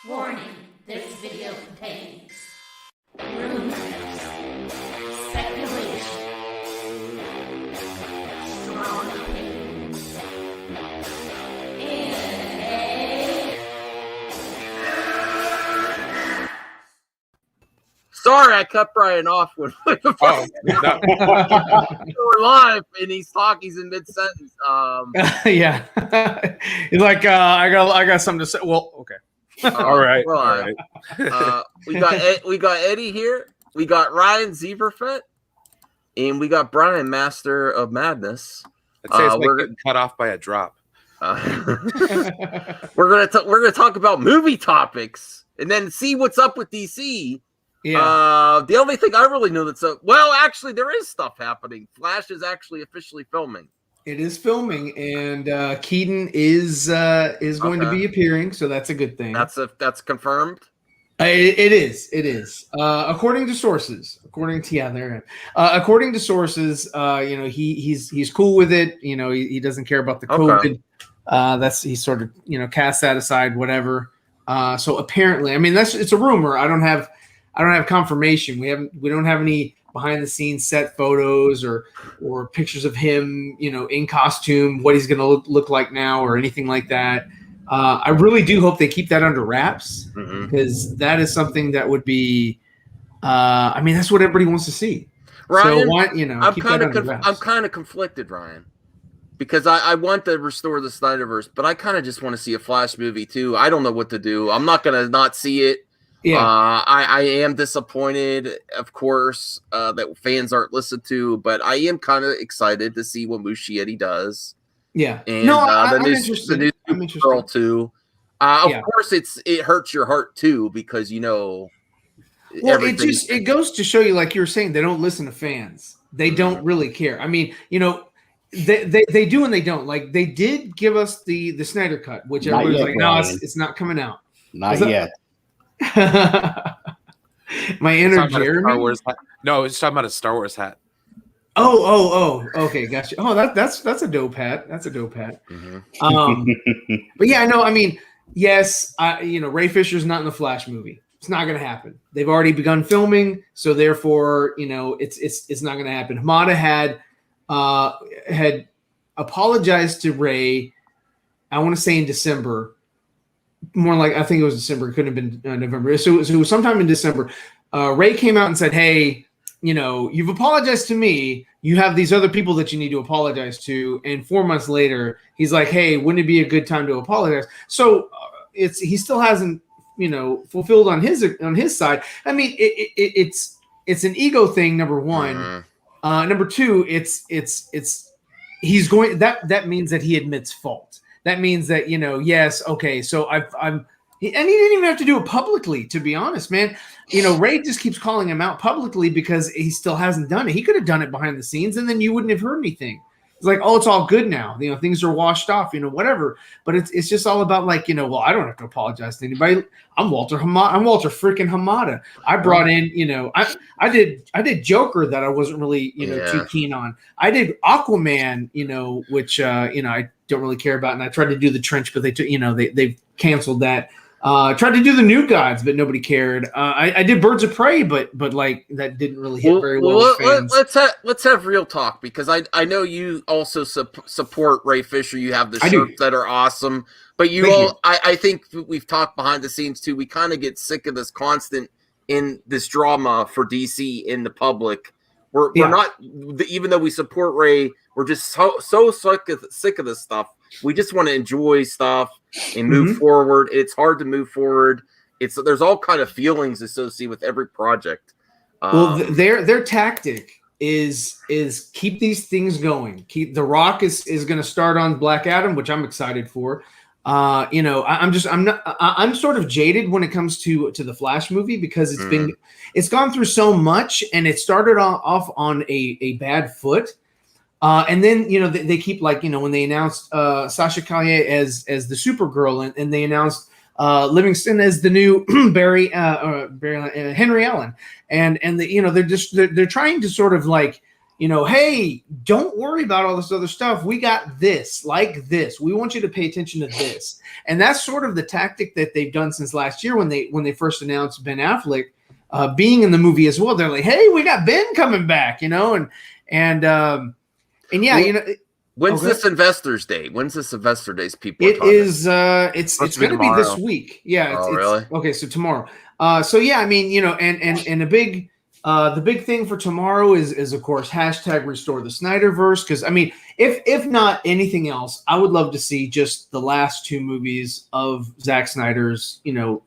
Warning, this video contains rumors, speculation, strong opinions, and Sorry, I cut Brian off when we're live, and he's in mid sentence. Yeah, he's like, I got something to say. Well, okay. All right. We got Eddie here. We got Ryan Zeverfett, and we got Brian, Master of Madness. I'd say it's like getting cut off by a drop. We're gonna talk about movie topics, and then see what's up with DC. Yeah. The only thing I really know that's actually there is stuff happening. Flash is actually officially filming. It is filming, and Keaton is going to be appearing, so that's a good thing. That's confirmed. It is. According to sources, according to sources, he's cool with it. He doesn't care about the COVID. Okay. He sort of cast that aside, whatever. So apparently, I mean it's a rumor. I don't have confirmation. We don't have any behind the scenes set photos or pictures of him, in costume, what he's going to look like now or anything like that. I really do hope they keep that under wraps because that is something that would be, that's what everybody wants to see. Ryan, so I'm kind of conflicted, Ryan, because I want to restore the Snyderverse, but I kind of just want to see a Flash movie too. I don't know what to do. I'm not going to not see it. Yeah, I am disappointed, of course, that fans aren't listened to, but I am kind of excited to see what Muschietti does. Yeah, and I'm the interested. new Girl too. Of course, it hurts your heart too because Well, it goes to show you, like you were saying, they don't listen to fans. They don't really care. I mean, they do and they don't. Like they did give us the Snyder cut, which everybody's like, no, it's not coming out. Not yet. My inner Jeremy. No, it's talking about a Star Wars hat. Oh, okay, gotcha. Oh, that's a dope hat. That's a dope hat. But yeah, no, I mean, yes, Ray Fisher's not in the Flash movie. It's not going to happen. They've already begun filming, so therefore, it's not going to happen. Hamada had apologized to Ray. I want to say in December. More like I think it was December. It couldn't have been November. So it was sometime in December. Ray came out and said, "Hey, you've apologized to me. You have these other people that you need to apologize to." And 4 months later, he's like, "Hey, wouldn't it be a good time to apologize?" So he still hasn't fulfilled on his side. I mean, it's an ego thing. Number one. Number two, it's he's going. That means that he admits fault. That means that, yes, okay, so and he didn't even have to do it publicly, to be honest, man. Ray just keeps calling him out publicly because he still hasn't done it. He could have done it behind the scenes, and then you wouldn't have heard anything. It's like, oh, it's all good now. Things are washed off, whatever. But it's just all about like, well, I don't have to apologize to anybody. I'm Walter freaking Hamada. I brought in, I did Joker that I wasn't really, too keen on. I did Aquaman, which I don't really care about, and I tried to do the Trench, but they've canceled that. Tried to do the New Gods, but nobody cared. I did Birds of Prey, but like that didn't really hit very well with fans. Let's have real talk because I know you also support Ray Fisher. You have the shirts that are awesome, but I think we've talked behind the scenes too. We kind of get sick of this constant in this drama for DC in the public. We're not, even though we support Ray, we're just so sick of this stuff. We just want to enjoy stuff and move forward. It's hard to move forward. There's all kind of feelings associated with every project. Well, their tactic is keep these things going. The Rock is going to start on Black Adam, which I'm excited for. I'm sort of jaded when it comes to the Flash movie because it's gone through so much and it started off on a bad foot. And then, they keep when they announced Sasha Calle as the Supergirl and they announced Livingston as the new Henry Allen. And they're trying to sort of hey, don't worry about all this other stuff. We got this, like this. We want you to pay attention to this. And that's sort of the tactic that they've done since last year when they first announced Ben Affleck being in the movie as well. They're like, hey, we got Ben coming back, and yeah, well, when's this Investors Day? When's this Investor Days? People, it is. It's going to be this week. Yeah. Really? Okay, so tomorrow. So yeah, I mean, and a big. The big thing for tomorrow is of course #restore the Snyderverse, because I mean, if not anything else, I would love to see just the last 2 movies of Zack Snyder's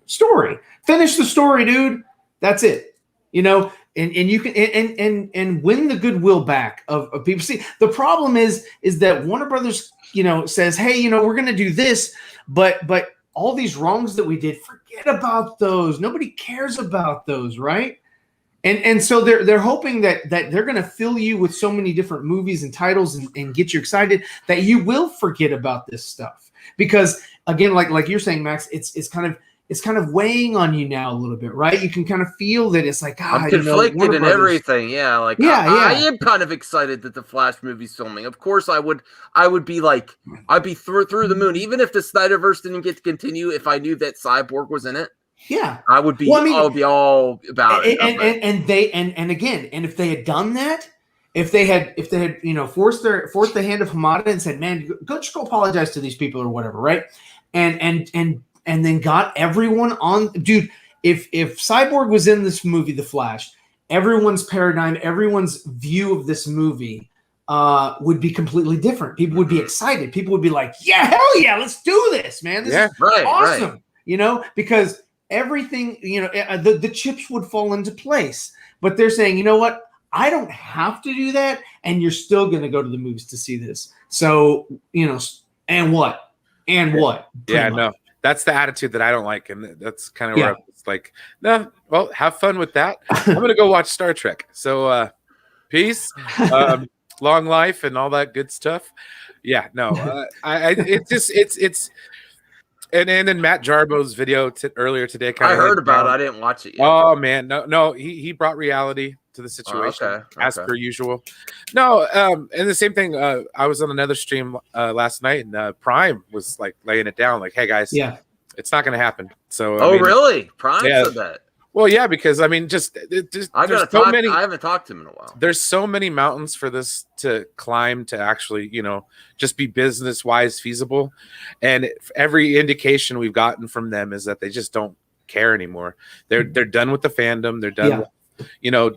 story. Finish the story, dude. That's it. And you can and win the goodwill back of people. See, the problem is that Warner Brothers says, hey, we're gonna do this, but all these wrongs that we did, forget about those. Nobody cares about those, right? And so they're hoping that they're going to fill you with so many different movies and titles and get you excited that you will forget about this stuff. Because again, like you're saying, Max, it's kind of weighing on you now a little bit, right? You can kind of feel that it's like, I'm conflicted in everything. Yeah, like I am kind of excited that the Flash movie's filming. Of course, I would be like, I'd be through the moon, even if the Snyderverse didn't get to continue. If I knew that Cyborg was in it. Yeah, I would be. Well, I would be all about it. And again, if they had done that, if they had forced the hand of Hamada and said, "Man, go apologize to these people or whatever," right? And then got everyone on, dude. If Cyborg was in this movie, The Flash, everyone's paradigm, everyone's view of this movie would be completely different. People would be excited. People would be like, "Yeah, hell yeah, let's do this, man! This is awesome!" Right. Because everything, the chips would fall into place. But they're saying, you know what? I don't have to do that, and you're still going to go to the movies to see this. So, and what? And what? Yeah, no. That's the attitude that I don't like, and that's kind of where it's like, no, well, have fun with that. I'm going to go watch Star Trek. So, peace, long life, and all that good stuff. Yeah, no, it's And then Matt Jarbo's video earlier today. I heard about it. I didn't watch it yet. Oh man, no, he brought reality to the situation as per usual. No, and the same thing. I was on another stream last night, and Prime was like laying it down, like, "Hey guys, it's not going to happen." So, really? Prime said that. Well, yeah, because I mean, I haven't talked to him in a while. There's so many mountains for this to climb to actually, just be business wise feasible, and every indication we've gotten from them is that they just don't care anymore. They're done with the fandom. They're done. With,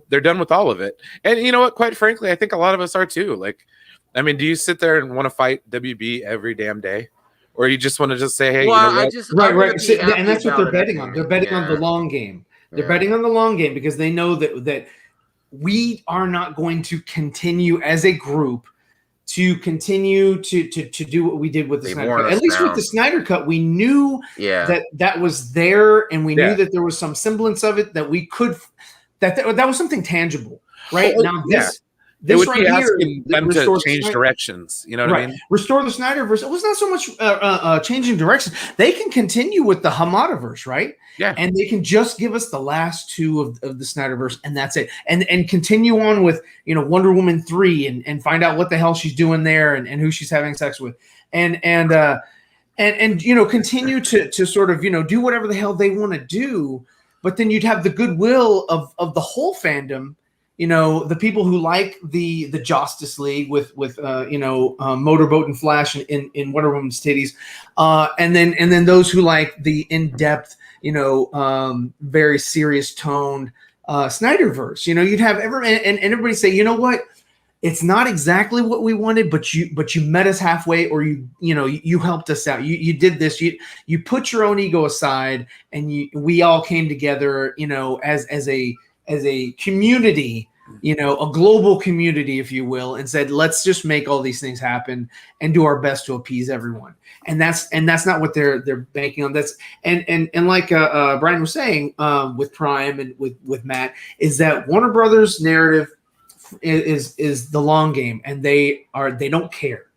they're done with all of it. And you know what? Quite frankly, I think a lot of us are too. Like, I mean, do you sit there and want to fight WB every damn day? Or you just want to just say, hey, right. So, and that's what they're betting on. They're betting on the long game. They're betting on the long game because they know that we are not going to continue as a group to continue to do what we did with the Snyder Cut. At least with the Snyder Cut, we knew that was there, and we knew that there was some semblance of it that we could that was something tangible, right? Now this would right be here, asking them to change directions. You know what I mean? Restore the Snyderverse. It was not so much changing directions. They can continue with the Hamadaverse, right? Yeah. And they can just give us the last 2 of the Snyderverse, and that's it. And continue on with Wonder Woman 3 and find out what the hell she's doing there and who she's having sex with. And continue to sort of do whatever the hell they want to do. But then you'd have the goodwill of the whole fandom. The people who like the Justice League with Motorboat and Flash in Wonder Woman's titties, and then those who like the in-depth, very serious toned Snyderverse. You'd have everybody say, you know what, it's not exactly what we wanted, but you met us halfway, or you helped us out. You did this. You put your own ego aside, and we all came together, as a community, a global community, if you will, and said, let's just make all these things happen and do our best to appease everyone. And that's not what they're banking on. That's and like Brian was saying with Prime and with Matt, is that Warner Brothers narrative is the long game, and they don't care.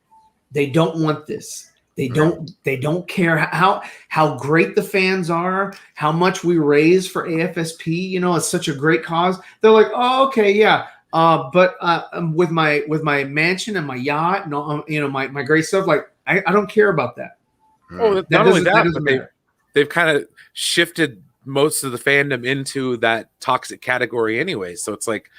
They don't want this. They don't care how great the fans are, how much we raise for AFSP. It's such a great cause. They're like, oh, okay, yeah. But with my mansion and my yacht and all, my great stuff, like I don't care about that. Oh, That not only doesn't- that, that doesn't but matter. they've kind of shifted most of the fandom into that toxic category anyway. So it's like,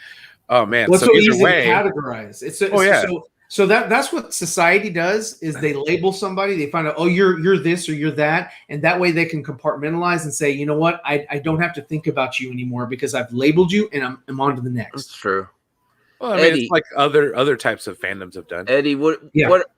oh man, Well, it's so so either easy way, to categorize. yeah. So that's what society does is they label somebody. They find out, oh, you're this or you're that, and that way they can compartmentalize and say, you know what, I don't have to think about you anymore because I've labeled you and I'm on to the next. That's true. Well, I mean, Eddie, it's like other types of fandoms have done. Eddie, what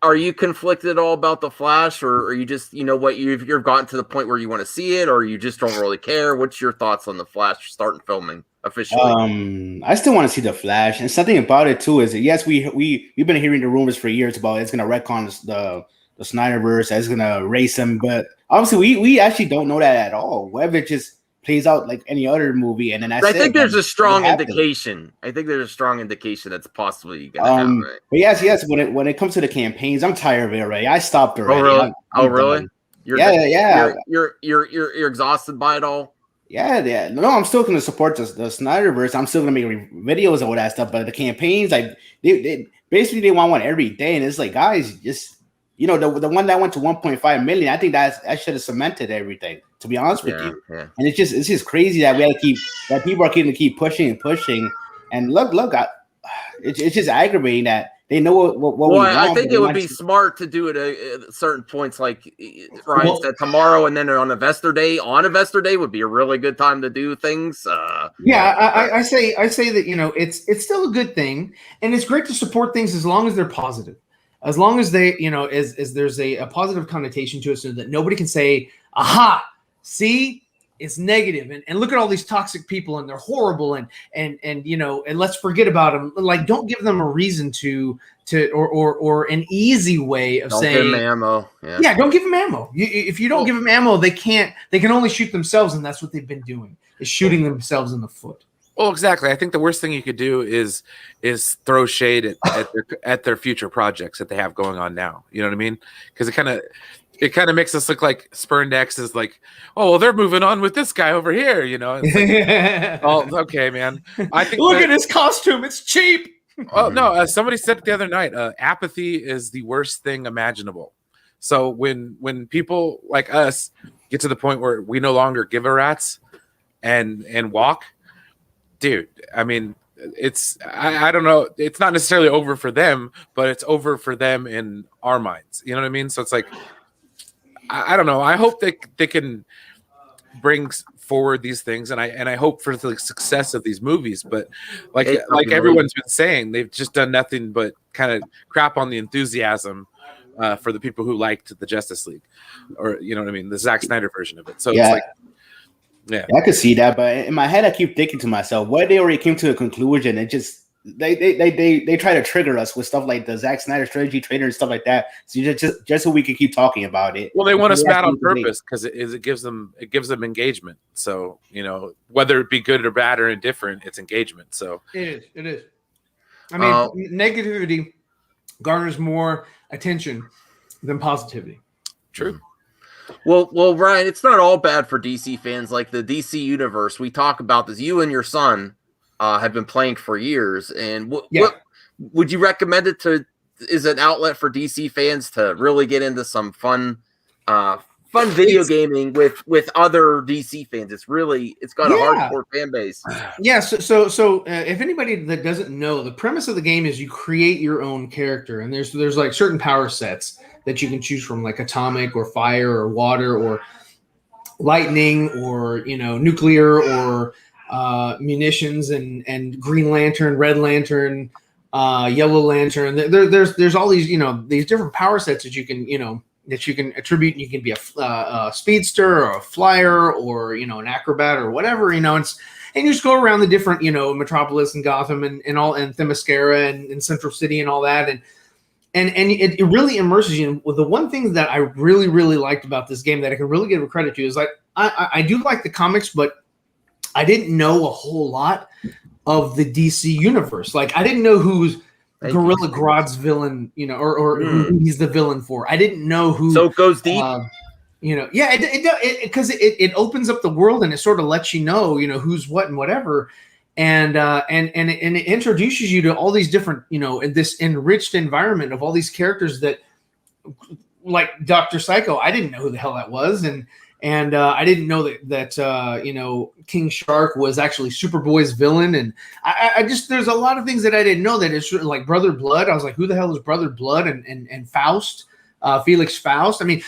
are you conflicted at all about the Flash, or are you just you've gotten to the point where you want to see it, or you just don't really care? What's your thoughts on the Flash starting filming officially? I still want to see the Flash, and something about it too is that yes, we've been hearing the rumors for years about it's going to retcon the Snyderverse, it's going to erase them, but obviously we actually don't know that at all. Whether it just plays out like any other movie, and then I think there's a strong indication. I think there's a strong indication that's possibly going to happen. But yes, when it comes to the campaigns, I'm tired of it already. I stopped already. Oh, really? Yeah. You're exhausted by it all. Yeah. No, I'm still going to support the Snyderverse. I'm still going to make videos and all that stuff. But the campaigns, like they basically they want one every day, and it's like, guys, just the one that went to 1.5 million. I think that should have cemented everything. To be honest with you, and it's just crazy that people are going to keep pushing and pushing. And look, it's just aggravating that they know what we want. I think it would be smart to do it at certain points, like Ryan said, tomorrow, and then on Investor Day. On Investor Day would be a really good time to do things. I say that it's still a good thing, and it's great to support things as long as they're positive, as long as they as there's a positive connotation to it, so that nobody can say, "Aha, see." It's negative, and look at all these toxic people, and they're horrible, and let's forget about them. Like, don't give them a reason to or an easy way of saying, don't give them ammo. Yeah, don't give them ammo. If you don't give them ammo, they can only shoot themselves, and that's what they've been doing, is shooting themselves in the foot. Well, exactly. I think the worst thing you could do is throw shade at their future projects that they have going on now. You know what I mean? Because it kind of makes us look like Spurned X is like, oh, well, they're moving on with this guy over here, It's like, oh, okay, man. I think look at his costume; it's cheap. Oh no, as somebody said the other night, apathy is the worst thing imaginable. So when people like us get to the point where we no longer give a rat's and walk, dude, I mean, I don't know. It's not necessarily over for them, but it's over for them in our minds. You know what I mean? So it's like, I don't know. I hope they can bring forward these things, and I hope for the success of these movies. But like everyone's been saying, they've just done nothing but kind of crap on the enthusiasm for the people who liked the Justice League, or you know what I mean, the Zack Snyder version of it. So it's like, yeah, I could see that, but in my head, I keep thinking to myself, what they already came to a conclusion, and just they try to trigger us with stuff like the Zack Snyder Trilogy trailer and stuff like that, so just so we can keep talking about it. Well, they want us mad on purpose because it gives them engagement. So whether it be good or bad or indifferent, it's engagement. So it is. I mean, negativity garners more attention than positivity. True. Well, Ryan, it's not all bad for DC fans. Like the DC universe, we talk about this. You and your son have been playing for years, and what would you recommend it to? Is an outlet for DC fans to really get into some fun video gaming with other DC fans. It's got a hardcore fan base. Yeah. So if anybody that doesn't know, the premise of the game is you create your own character, and there's like certain power sets that you can choose from, like atomic or fire or water or lightning or nuclear or munitions and Green Lantern, Red Lantern, Yellow Lantern. There's all these these different power sets that you can attribute. And you can be a speedster or a flyer or an acrobat or whatever. And you just go around the different Metropolis and Gotham and Themyscira and Central City and all that and it really immerses you. The one thing that I really, really liked about this game that I can really give credit to is like I do like the comics, but I didn't know a whole lot of the DC universe. Like I didn't know who's Gorilla Grodd's villain, or who he's the villain for. I didn't know who. So it goes deep. Because it opens up the world and it sort of lets you know, who's what and whatever. and it introduces you to all these different, this enriched environment of all these characters that, like Dr. Psycho, I didn't know who the hell that was, and I didn't know that King Shark was actually Superboy's villain, and I just, there's a lot of things that I didn't know, that it's like Brother Blood. I was like, who the hell is Brother Blood? And Faust, Felix Faust. I mean,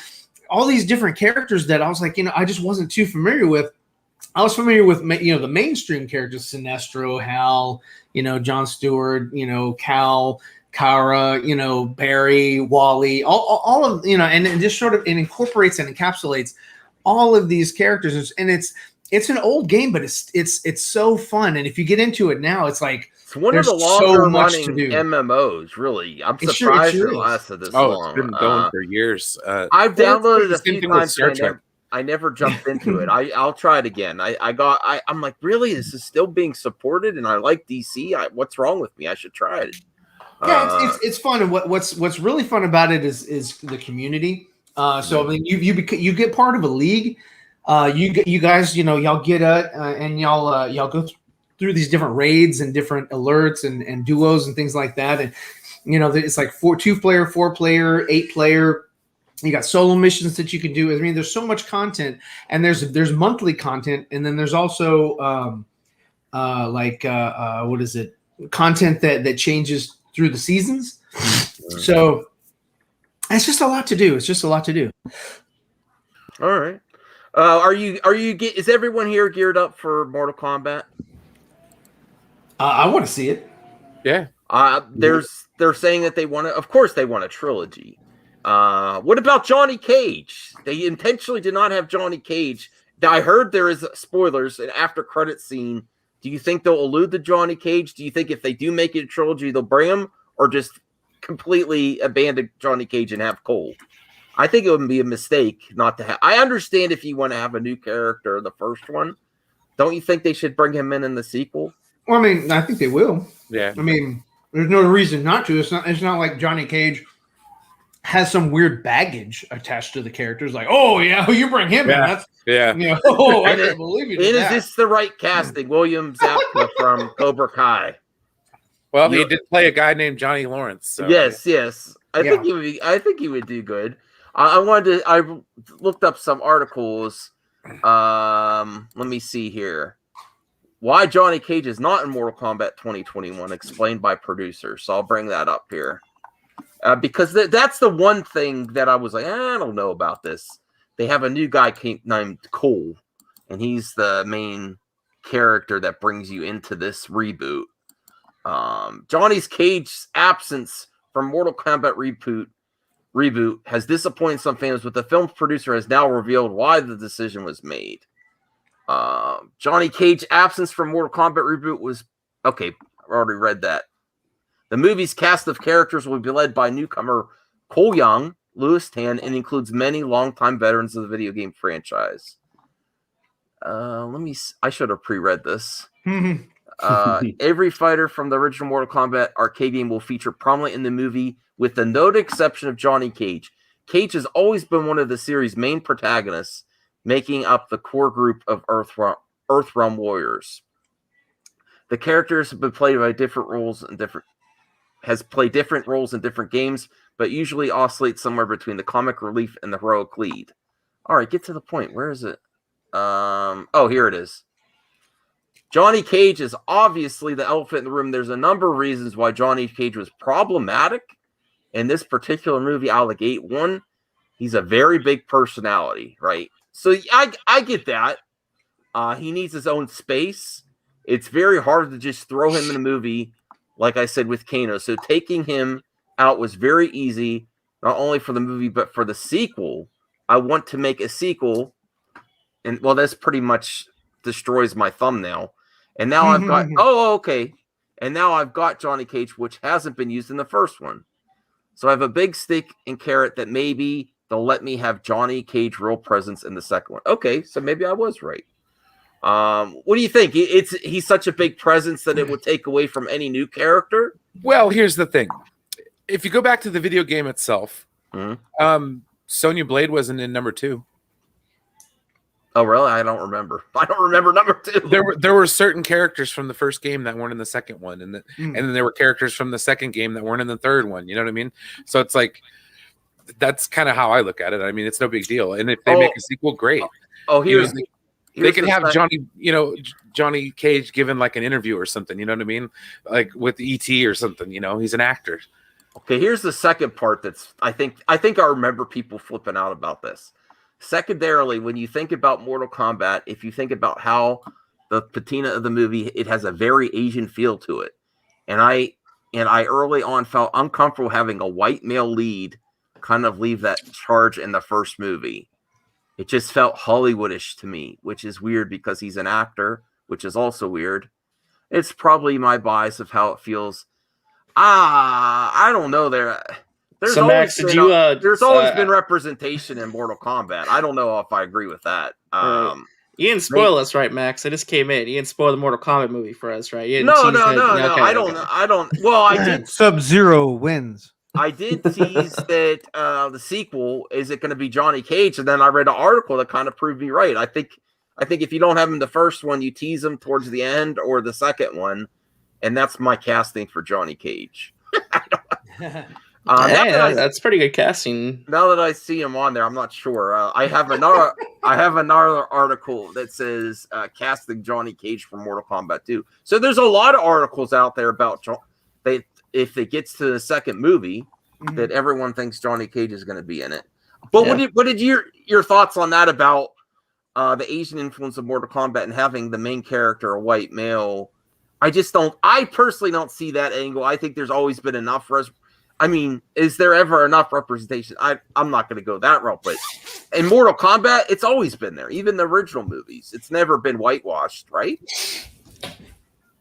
all these different characters that I was like, I just wasn't too familiar with. I was familiar with, the mainstream characters: Sinestro, Hal, Jon Stewart, Cal, Kara, Barry, Wally, all of, and it just sort of, it incorporates and encapsulates all of these characters, and it's an old game, but it's so fun. And if you get into it now, it's like, it's one of the longer running MMOs. Really, I'm surprised it lasted this long. It's been going for years. I've downloaded a few times. I never jumped into it. I'll try it again. I'm like, really? This is still being supported, and I like DC. What's wrong with me? I should try it. Yeah, it's fun, and what's really fun about it is the community. So I mean, you get part of a league. You guys, y'all get and y'all go through these different raids and different alerts and duos and things like that. And it's like 2-player, 4-player, 8-player. You got solo missions that you can do. I mean, there's so much content, and there's monthly content, and then there's also what is it? Content that changes through the seasons. So it's just a lot to do. All right. Is everyone here geared up for Mortal Kombat? I want to see it. Yeah. They're saying that they want to. Of course, they want a trilogy. What about Johnny Cage? They intentionally did not have Johnny Cage. I heard there is spoilers, an after credit scene. Do you think they'll allude to Johnny Cage? Do you think if they do make it a trilogy, they'll bring him, or just completely abandon Johnny Cage and have Cole? I think it would be a mistake not to have. I understand if you want to have a new character in the first one. Don't you think they should bring him in the sequel? Well, I mean, I think they will. Yeah. I mean, there's no reason not to. It's not like Johnny Cage has some weird baggage attached to the characters. Like, oh yeah, you bring him in. That's, I can't believe you. And is this the right casting? William Zabka from Cobra Kai. Well, he did play a guy named Johnny Lawrence. So. Yes. I think he would do good. I looked up some articles. Let me see here. Why Johnny Cage is not in Mortal Kombat 2021, explained by producers. So I'll bring that up here. Because that's the one thing that I was like, I don't know about this. They have a new guy named Cole, and he's the main character that brings you into this reboot. Johnny Cage's absence from Mortal Kombat reboot has disappointed some fans, but the film's producer has now revealed why the decision was made. Johnny Cage's absence from Mortal Kombat reboot was okay. I already read that. The movie's cast of characters will be led by newcomer Cole Young, Louis Tan, and includes many longtime veterans of the video game franchise. I should have pre-read this. Every fighter from the original Mortal Kombat arcade game will feature prominently in the movie, with the noted exception of Johnny Cage. Cage has always been one of the series' main protagonists, making up the core group of Earthrealm warriors. The characters have been played by different roles in different games, but usually oscillate somewhere between the comic relief and the heroic lead. All right, get to the point. Where is it? Here it is. Johnny Cage is obviously the elephant in the room. There's a number of reasons why Johnny Cage was problematic in this particular movie. I'll negate one. He's a very big personality, right? So I get that. He needs his own space. It's very hard to just throw him in a movie, like I said, with Kano. So taking him out was very easy, not only for the movie, but for the sequel. I want to make a sequel. And, well, that's pretty much destroys my thumbnail. And now I've got, okay. And now I've got Johnny Cage, which hasn't been used in the first one. So I have a big stick and carrot that maybe they'll let me have Johnny Cage real presence in the second one. Okay, so maybe I was right. What do you think? He's such a big presence that it would take away from any new character? Well, here's the thing. If you go back to the video game itself, Sonya Blade wasn't in number 2. Oh, really? I don't remember. I don't remember number 2. There were certain characters from the first game that weren't in the second one, and then there were characters from the second game that weren't in the third one. You know what I mean? So it's like that's kind of how I look at it. I mean, it's no big deal, and if they make a sequel, great. Oh, they can have Johnny Cage given like an interview or something. You know what I mean? Like with ET or something. You know, he's an actor. Okay, here's the second part that's I think I remember people flipping out about this. Secondarily, when you think about Mortal Kombat, if you think about how the patina of the movie, it has a very Asian feel to it. And I early on felt uncomfortable having a white male lead kind of leave that charge in the first movie. It just felt Hollywoodish to me, which is weird because he's an actor, which is also weird. It's probably my bias of how it feels. I don't know. There's So, always Max, there's always been representation in Mortal Kombat. I don't know if I agree with that. You didn't spoil us, right, Max? I just came in. You didn't spoil the Mortal Kombat movie for us, right? No. Okay, I don't. Well, I did. Sub-Zero wins. I did tease that the sequel is it going to be Johnny Cage, and then I read an article that kind of proved me right. I think if you don't have him in the first one, you tease him towards the end or the second one, and that's my casting for Johnny Cage. That's pretty good casting. Now that I see him on there, I'm not sure. I have another article that says casting Johnny Cage for Mortal Kombat 2. So there's a lot of articles out there about if it gets to the second movie, that everyone thinks Johnny Cage is going to be in it. But what did your thoughts on that about the Asian influence of Mortal Kombat and having the main character a white male? I personally don't see that angle. I think there's always been enough. Is there ever enough representation? I'm not going to go that route, but in Mortal Kombat, it's always been there. Even the original movies, it's never been whitewashed, right?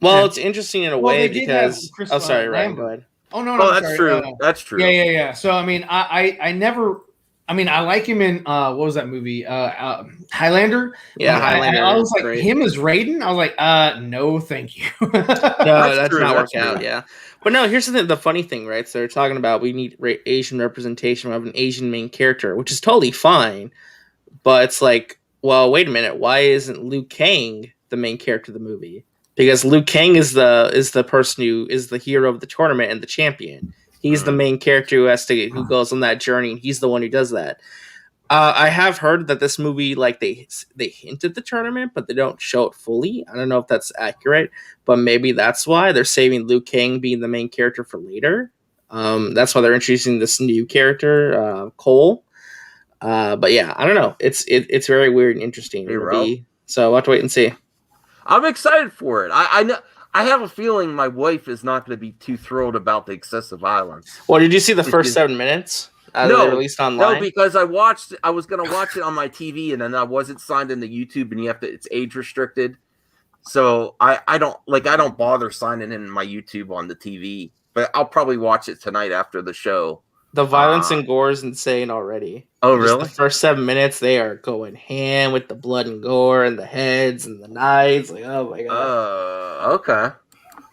Well, it's interesting in a way because. Oh, sorry, Ryan. Go ahead. Oh no, that's true. That's true. Yeah. So I never. I like him in what was that movie? Highlander. Yeah, Highlander. I was like great. Him as Raiden. I was like, no, thank you. No, that's not working out. Yeah, but no. Here's the funny thing, right? So they're talking about we need Asian representation. We have an Asian main character, which is totally fine. But it's like, well, wait a minute. Why isn't Liu Kang the main character of the movie? Because Liu Kang is the person who is the hero of the tournament and the champion. He's the main character who goes on that journey, and he's the one who does that. I have heard that this movie, like they hint at the tournament, but they don't show it fully. I don't know if that's accurate, but maybe that's why they're saving Liu Kang being the main character for later. That's why they're introducing this new character, Cole. But yeah, I don't know. It's very weird and interesting. So we'll have to wait and see. I'm excited for it. I know. I have a feeling my wife is not going to be too thrilled about the excessive violence. Well, did you see the first 7 minutes? No, they released online? No, because I was going to watch it on my TV, and then I wasn't signed into YouTube, and it's age restricted. So I don't bother signing in my YouTube on the TV, but I'll probably watch it tonight after the show. The violence and gore is insane already. Oh, really? The first 7 minutes, they are going ham with the blood and gore and the heads and the knives. Like, oh my god. Okay.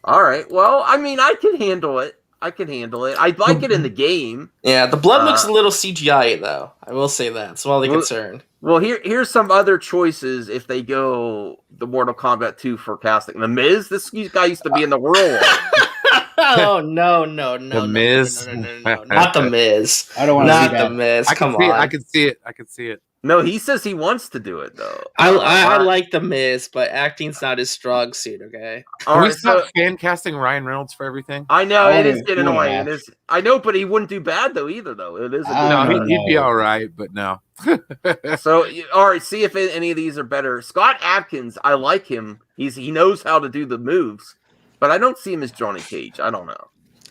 All right. Well, I can handle it. I'd like it in the game. Yeah, the blood looks a little CGI though. I will say that. It's my only concern. Well, here's some other choices if they go the Mortal Kombat 2 for casting. The Miz, this guy used to be in the Whirlwind. Oh no! The Miz, no, not the Miz. I don't want to see that. The Miz. Come on, on. I can see it. No, he says he wants to do it though. I like the Miz, but acting's not his strong suit. Okay. Can we stop fan casting Ryan Reynolds for everything? I know it is getting annoying. I know, but he wouldn't do bad though either. Though it is. He'd be all right, but no. So all right, see if any of these are better. Scott Adkins, I like him. He knows how to do the moves. But I don't see him as Johnny Cage. I don't know.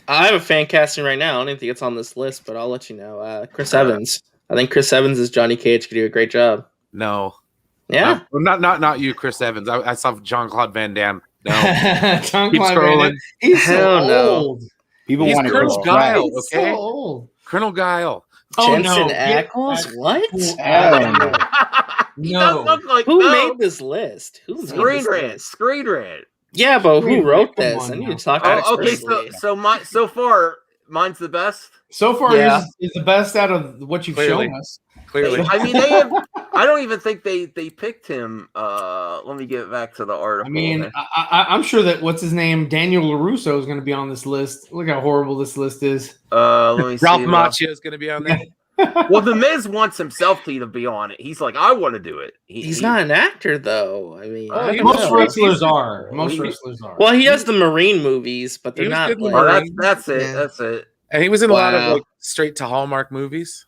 I have a fan casting right now. I don't think it's on this list, but I'll let you know. Chris Evans. I think Chris Evans as Johnny Cage could do a great job. No. Yeah. Not you, Chris Evans. I saw Jean-Claude Van Damme. No. Jean-Claude Van Damme. He's so old. People want to Colonel Guile, He's okay? so old. Colonel Guile. Jensen Ackles? What? He does look like Who made this list? Screen Rant. Yeah, but who wrote this? I need to talk about it. Okay, so far, mine's the best. So far, is the best out of what you've shown us. Clearly. I don't even think they picked him. Let me get back to the article. I mean, I'm sure that what's his name, Daniel LaRusso, is going to be on this list. Look how horrible this list is. Let me see. Ralph Macchio is going to be on there. Well, the Miz wants himself to be on it. He's like, I want to do it. He's not an actor, though. I mean, most wrestlers are. Most wrestlers are. Well, he does the Marine movies, but they're not. Oh, that's it. Yeah. That's it. And he was in a lot of like straight to Hallmark movies.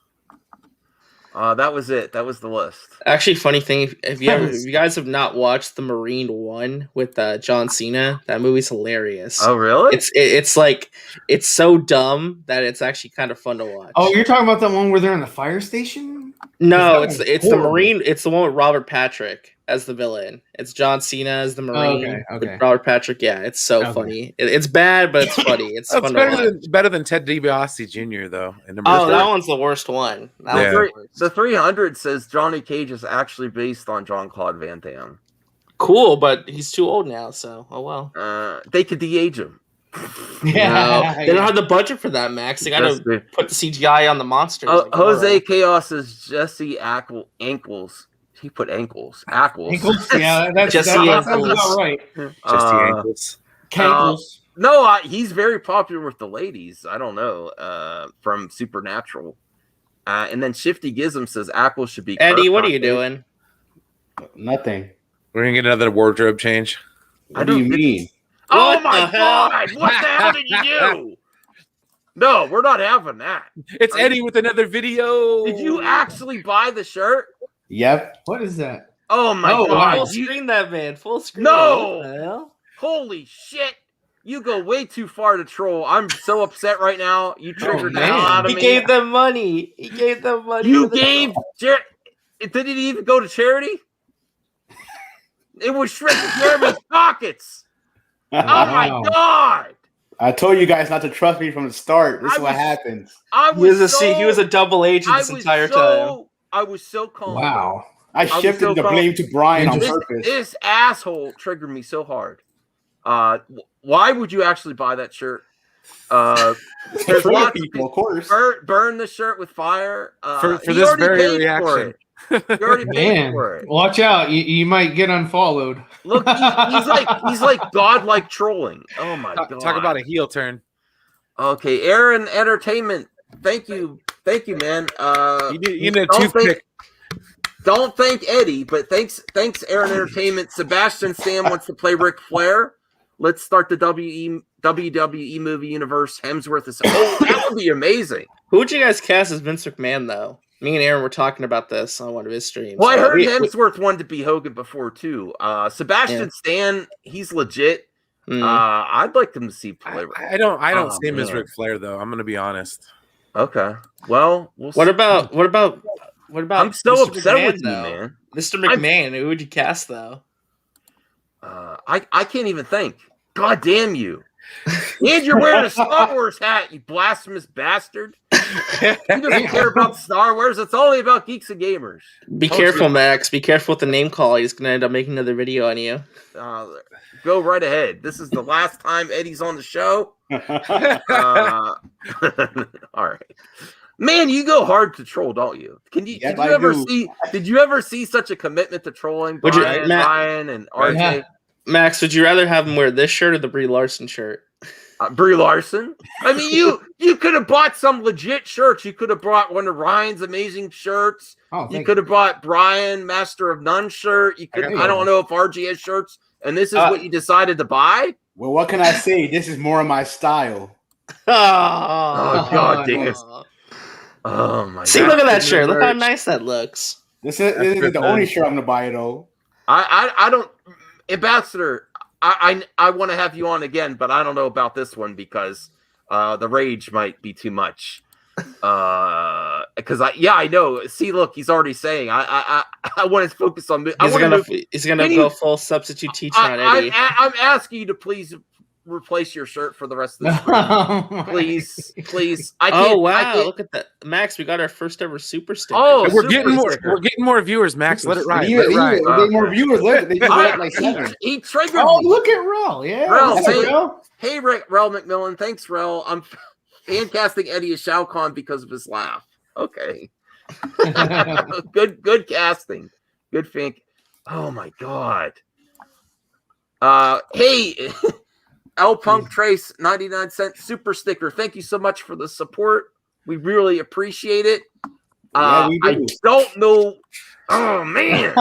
That was it. That was the list. Actually, funny thing, if you guys have not watched the Marine 1 with John Cena, that movie's hilarious. Oh, really? It's like it's so dumb that it's actually kind of fun to watch. Oh, you're talking about the one where they're in the fire station? No, it's the Marine. It's the one with Robert Patrick as the villain. It's John Cena as the Marine. Okay. Robert Patrick. Yeah, it's so funny. It's bad, but it's funny. It's fun better than Ted DiBiase Jr. though. That one's the worst one. The 300 says Johnny Cage is actually based on Jean-Claude Van Damme. Cool, but he's too old now, so oh well. They could de-age him. Yeah, they don't have the budget for that, Max. They got to put the CGI on the monsters. Jose Chaos is Jesse Ankles. He put ankles. Ankles? Yeah, that sounds about right. Jesse Ankles. Cankles. No, he's very popular with the ladies. I don't know. From Supernatural. And then Shifty Gizm says Ackles should be. Eddie, what are you doing? Nothing. We're going to get another wardrobe change. What do you mean? Oh my God! What the hell did you do? No, we're not having that. It's Eddie with another video. Did you actually buy the shirt? Yep. What is that? Oh my God! Full screen that man. Full screen. No. Holy shit! You go way too far to troll. I'm so upset right now. You triggered the hell out of me. He gave them money. You gave. Did it even go to charity? It was straight to Jeremy's pockets. Oh my God! I told you guys not to trust me from the start. This is what happens. He was a double agent this entire time. I was so calm. Wow. I shifted the blame to Brian on purpose. This asshole triggered me so hard. Why would you actually buy that shirt? There's lots of people, of course. Burn the shirt with fire. For this very reaction. You already paid for it. Watch out! You might get unfollowed. Look, he's like godlike trolling. Oh my God! Talk about a heel turn. Okay, Aaron Entertainment. Thank you, man. You need a toothpick. Don't thank Eddie, but thanks, Aaron Entertainment. Sebastian Stan wants to play Ric Flair. Let's start the WWE movie universe. Hemsworth is. Oh, that would be amazing. Who would you guys cast as Vince McMahon, though? Me and Aaron were talking about this on one of his streams. Well, I heard Hemsworth wanted to be Hogan before too. Sebastian Stan, he's legit. I'd like him to see play. I don't see him as Ric Flair though. I'm going to be honest. Okay. Well, what about? I'm so Mr. upset McMahon, with you, though? man. Mr. McMahon, who would you cast though? I can't even think. God damn you. And you're wearing a Star Wars hat, you blasphemous bastard. He doesn't care about Star Wars. It's only about geeks and gamers. Be careful, Max. Be careful with the name call. He's going to end up making another video on you. Go right ahead. This is the last time Eddie's on the show. All right. Man, you go hard to troll, don't you? Did you ever see such a commitment to trolling Brian and RJ? Yeah. Max, would you rather have him wear this shirt or the Brie Larson shirt? Brie Larson? I mean, you could have bought some legit shirts. You could have bought one of Ryan's amazing shirts. You could have bought Brian Master of None shirt. You could. I don't know if RG has shirts, and this is what you decided to buy. Well, what can I say? This is more of my style. Oh God, dang it! Oh my! See, look at that shirt. Look how nice that looks. This isn't the only shirt I'm gonna buy though. I don't. Ambassador, I want to have you on again, but I don't know about this one because the rage might be too much. Because I know. See, look, he's already saying I want to focus on. He's gonna go full substitute teacher on Eddie. I'm asking you to please replace your shirt for the rest of the stream. Please. I can't. Oh wow! Look at that, Max. We got our first ever super sticker. Oh, we're getting more viewers, Max. Let it ride. Let more viewers. They just like 7. He triggered me. Look at Rel. Yeah. Rel, hey, Rel McMillan. Thanks, Rel. I'm fan casting Eddie as Shao Kahn because of his laugh. Okay. Good casting. Good think. Oh my god. Hey, L Punk Trace 99-cent super sticker. Thank you so much for the support. We really appreciate it. We do. I don't know. Oh man.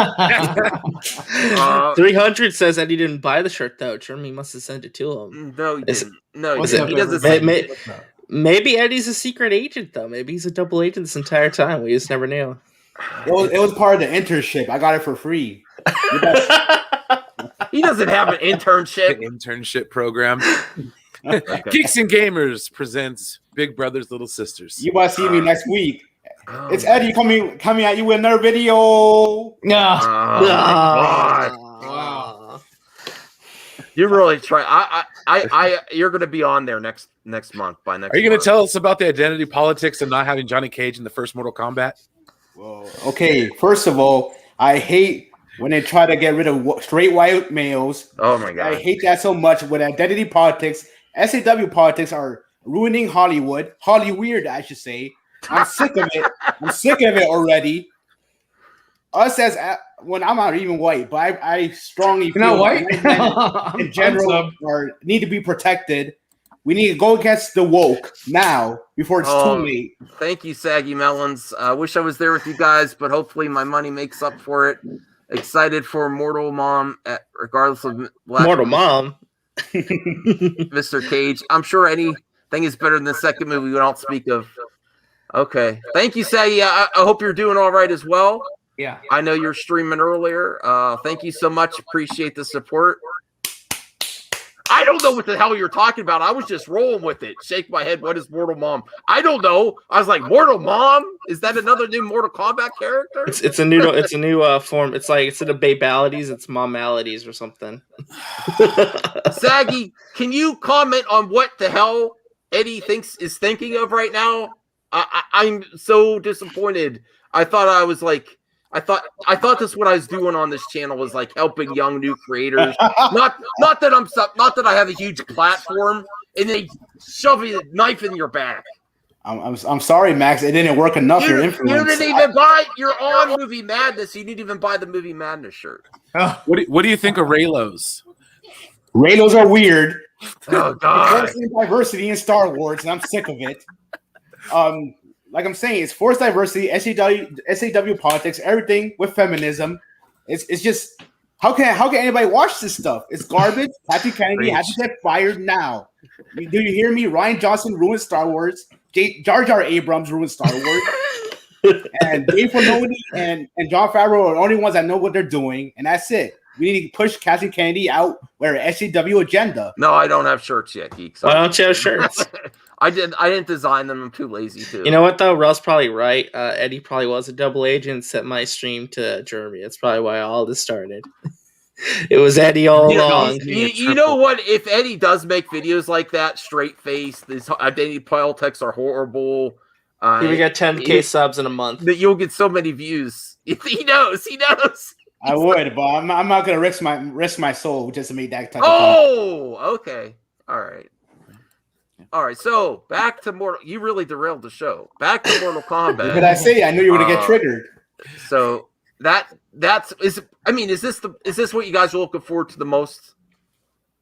300 says that he didn't buy the shirt though. Jeremy must have sent it to him. No, he didn't. No, Was he it- doesn't. Maybe Eddie's a secret agent though. Maybe he's a double agent this entire time. We just never knew. It was part of the internship. I got it for free. He doesn't have an internship. The internship program. Geeks and Gamers presents Big Brothers Little Sisters. You might see me next week. Oh, It's Eddie coming at you with another video. Oh, my God. Wow. You really try. You're going to be on there next month. By next. Are you going month. to tell us about the identity politics of not having Johnny Cage in the first Mortal Kombat? Well, okay. First of all, I hate when they try to get rid of straight white males. Oh my God. I hate that so much. With identity politics, SAW politics are ruining Hollywood. Hollyweird, I should say. I'm sick of it. I'm sick of it already. Us as when I'm not even white, but I strongly feel You're not white? in general need to be protected. We need to go against the woke now before it's too late. Thank you, Saggy Melons. I wish I was there with you guys, but hopefully my money makes up for it. Excited for Mortal Mom, regardless of Mortal Mom. Mr. Cage. I'm sure anything is better than the second movie we don't speak of. Okay. Thank you, Saggy. I hope you're doing all right as well. Yeah. I know you're streaming earlier. Thank you so much. Appreciate the support. I don't know what the hell you're talking about. I was just rolling with it. Shake my head. What is Mortal Mom? I don't know. I was like, Mortal Mom? Is that another new Mortal Kombat character? It's a new form. It's like instead of babalities, it's momalities or something. Saggy, can you comment on what the hell Eddie is thinking of right now? I'm so disappointed. I thought this what I was doing on this channel was like helping young new creators. Not that I have a huge platform and they shove a knife in your back. I'm sorry, Max. It didn't work enough. Your influence. You didn't even buy. You're on Movie Madness. You didn't even buy the Movie Madness shirt. What do you think of Raylos? Raylos are weird. Oh God! Forcing diversity in Star Wars, and I'm sick of it. Like I'm saying, it's forced diversity, SAW politics, everything with feminism. It's just how can anybody watch this stuff? It's garbage. Kathy Kennedy has to get fired now. Do you hear me? Ryan Johnson ruined Star Wars. Jar Jar Abrams ruined Star Wars. And Dave Filoni and Jon Favreau are the only ones that know what they're doing, and that's it. We need to push Kathy Kennedy out with her SAW agenda. No, I don't have shirts yet, geeks. Why don't you have shirts? I didn't design them. I'm too lazy to. You know what though? Russ probably right. Eddie probably was a double agent. Set my stream to Jeremy. That's probably why all this started. It was Eddie all along. You know what? If Eddie does make videos like that, straight face, these identity politics are horrible. We got 10K subs in a month. That you'll get so many views. He knows. I would, but I'm not gonna risk my soul just to make that type of content. Okay. All right. So back to Mortal. You really derailed the show. Back to Mortal Kombat. What did I say? I knew you were gonna get triggered. So is this what you guys are looking forward to the most?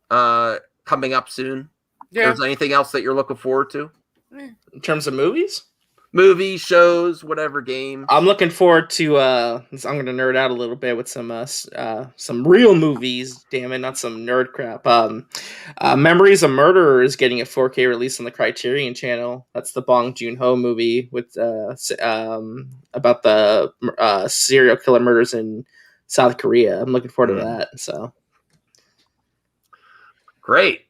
Coming up soon. Yeah. Is there anything else that you're looking forward to? In terms of movies? Movies, shows, whatever, games. I'm looking forward to I'm going to nerd out a little bit with some real movies, damn it, not some nerd crap. Memories of Murder is getting a 4K release on the Criterion channel. That's the Bong Joon-ho movie with about the serial killer murders in South Korea. I'm looking forward to that. So great.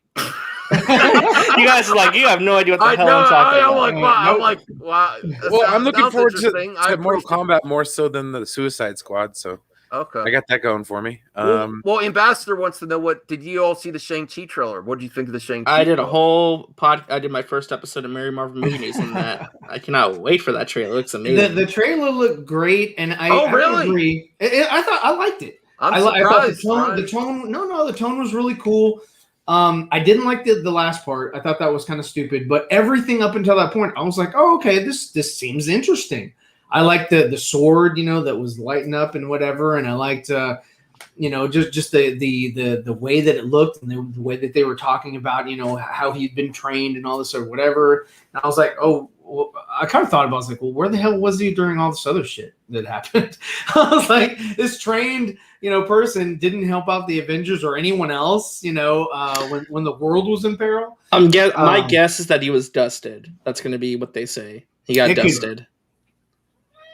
You guys are like, you have no idea what the hell I'm talking about. I'm like, wow. Well, I'm looking forward to Mortal Kombat more so than the Suicide Squad. So okay, I got that going for me. Well, Ambassador wants to know did you all see the Shang-Chi trailer? What did you think of the Shang-Chi? I did a whole I did my first episode of Mary Marvel Movie News on that. I cannot wait for that trailer. It looks amazing. The trailer looked great, and I really? agree. I liked it. I'm surprised. The tone was really cool. I didn't like the last part. I thought that was kind of stupid, but everything up until that point, I was like, oh, okay, this seems interesting. I liked the sword, that was lighting up and whatever, and I liked just the way that it looked and the way that they were talking about, how he'd been trained and all this or whatever. And I was like, oh, well, I kind of thought about it. I was like, well, where the hell was he during all this other shit that happened? I was like, this trained, person didn't help out the Avengers or anyone else, when the world was in peril. My guess is that he was dusted. That's going to be what they say. He got dusted.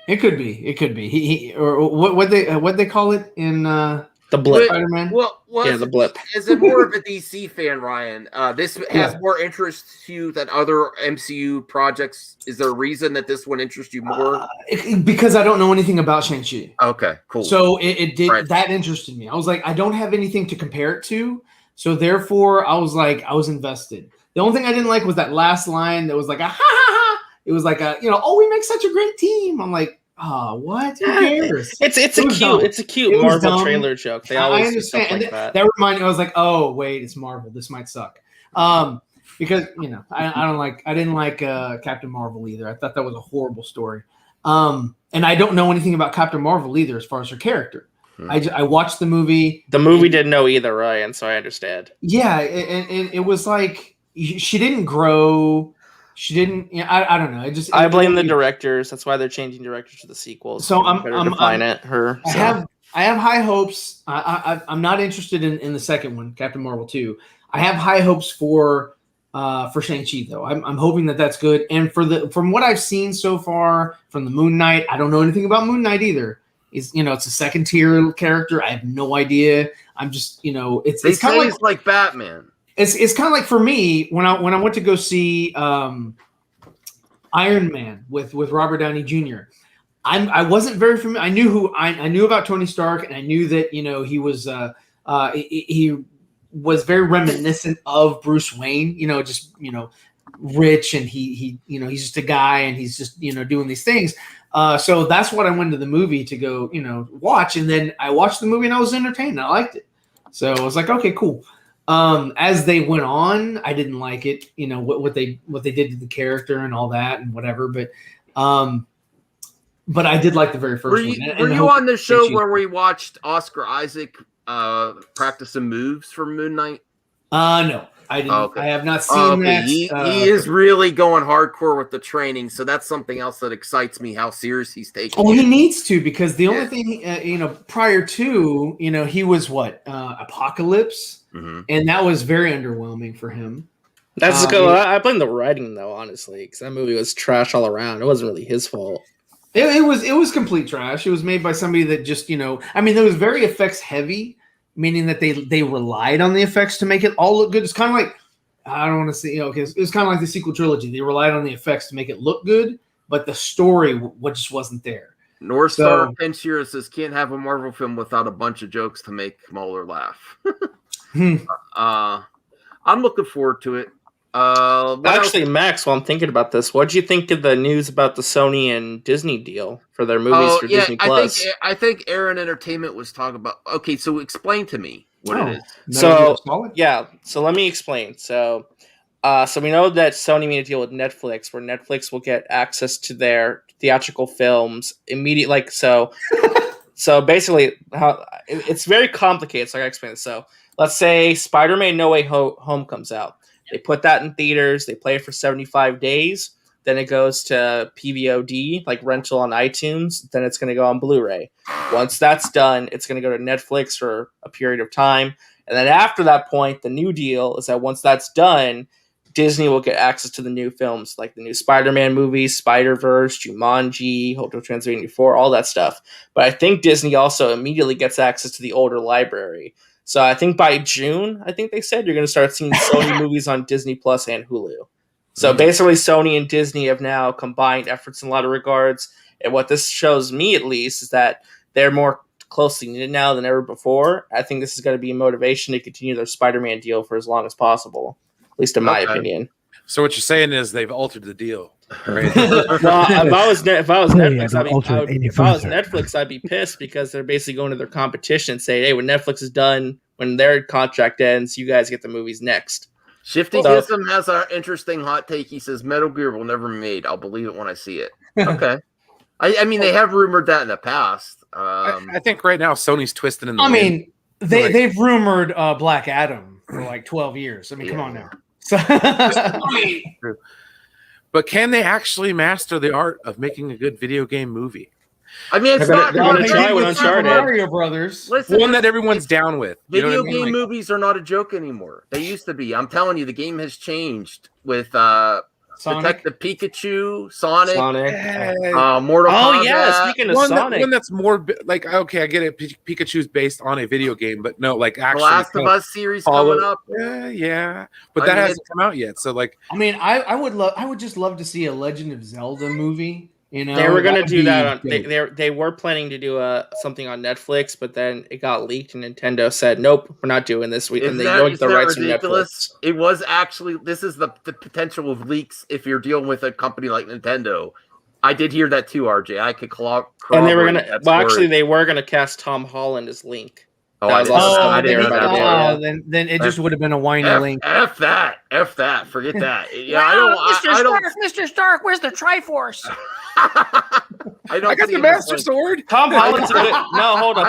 It could be. He or what they call it in the blip. Spider-Man. Well, the blip. As a more of a DC fan, Ryan, this has more interest to you than other MCU projects. Is there a reason that this one interests you more? Because I don't know anything about Shang-Chi. Okay, cool. So it did that interested me. I was like, I don't have anything to compare it to, so therefore I was invested. The only thing I didn't like was that last line that was like a ha ha ha. It was like we make such a great team. I'm like, what? Who cares? It's a cute Marvel trailer joke. They always do stuff like that. That reminded me. I was like, oh wait, it's Marvel. This might suck. Because I didn't like Captain Marvel either. I thought that was a horrible story. And I don't know anything about Captain Marvel either as far as her character. I watched the movie. The movie didn't know either, Ryan, so I understand. Yeah, and it was like she didn't grow. She didn't. I don't know. I blame the directors. That's why they're changing directors to the sequels. So I have high hopes. I'm not interested in the second one, Captain Marvel 2. I have high hopes for Shang-Chi though. I'm hoping that that's good. And from what I've seen so far from the Moon Knight, I don't know anything about Moon Knight either. It's a second tier character. I have no idea. I'm just it's kind of like Batman. It's kind of like for me when I went to go see Iron Man with Robert Downey Jr. I wasn't very familiar. I knew about Tony Stark, and I knew that he was very reminiscent of Bruce Wayne. Rich, and he's just a guy, and he's just doing these things. So that's what I went to the movie to go watch, and then I watched the movie and I was entertained. I liked it, so I was like, okay, cool. As they went on, I didn't like it, what they did to the character and all that and whatever. But I did like the very first one. Were you on the show where we watched Oscar Isaac practicing moves for Moon Knight? No, I didn't. Okay. I have not seen that. He is really going hardcore with the training, so that's something else that excites me. How serious he's taking. Oh, he needs to, because the only thing prior to he was Apocalypse. Mm-hmm. And that was very underwhelming for him. That's I blame the writing though, honestly, because that movie was trash all around. It wasn't really his fault. It was complete trash. It was made by somebody that just it was very effects heavy, meaning that they relied on the effects to make it all look good. It's kind of like, I don't want to say because it was kind of like the sequel trilogy. They relied on the effects to make it look good, but the story just wasn't there. North Star Pincher says can't have a Marvel film without a bunch of jokes to make Mueller laugh. I'm looking forward to it. Actually, Max, while I'm thinking about this, what did you think of the news about the Sony and Disney deal for their movies for Disney Plus? I think Aaron Entertainment was talking about. Okay, so explain to me what it is. So let me explain. So we know that Sony made a deal with Netflix, where Netflix will get access to their theatrical films immediately. So basically, how it's very complicated. So I gotta explain this. So let's say Spider-Man No Way Home comes out. They put that in theaters. They play it for 75 days. Then it goes to PVOD, like rental on iTunes. Then it's going to go on Blu-ray. Once that's done, it's going to go to Netflix for a period of time. And then after that point, the new deal is that once that's done, Disney will get access to the new films, like the new Spider-Man movies, Spider-Verse, Jumanji, Hotel Transylvania 4, all that stuff. But I think Disney also immediately gets access to the older library. So I think by June, I think they said you're going to start seeing Sony movies on Disney Plus and Hulu. So basically, Sony and Disney have now combined efforts in a lot of regards. And what this shows me, at least, is that they're more closely knitted now than ever before. I think this is going to be a motivation to continue their Spider-Man deal for as long as possible, at least in my opinion. So what you're saying is they've altered the deal. Right? Well, if I was Netflix, I'd be pissed because they're basically going to their competition and say, hey, when Netflix is done, when their contract ends, you guys get the movies next. Shifty Gism has an interesting hot take. He says Metal Gear will never be made. I'll believe it when I see it. Okay. I mean, they have rumored that in the past. I think right now Sony's twisted in the I wind. mean, they've rumored Black Adam for like 12 years. I mean, come on now. So, but can they actually master the art of making a good video game movie? I mean, it's not they're gonna try with Super Uncharted. Mario Brothers. Listen, One that everyone's down with. You know video what I mean? game movies are not a joke anymore. They used to be. I'm telling you, the game has changed with Sonic. Detective Pikachu, Sonic. Yeah. Mortal Kombat. Oh yeah, speaking of Sonic, one that's more like okay, I get it. Pikachu's based on a video game, but no, like The actually, Last of Us series coming up. Yeah, but that hasn't come out yet. So like, I mean, I would just love to see a Legend of Zelda movie. You know, they were gonna do that. On, dope. they were planning to do something on Netflix, but then it got leaked, and Nintendo said, "Nope, we're not doing this." And they yoinked the rights from Netflix. It was actually this is the potential of leaks if you're dealing with a company like Nintendo. I did hear that too, RJ. I could and they were gonna. Well, actually, they were gonna cast Tom Holland as Link. I didn't know that. Then it just would have been a whiny Link. F that. Forget that. Yeah, Mr. Stark, where's the Triforce? I got the Master Sword. Tom Holland's a good. No, hold up.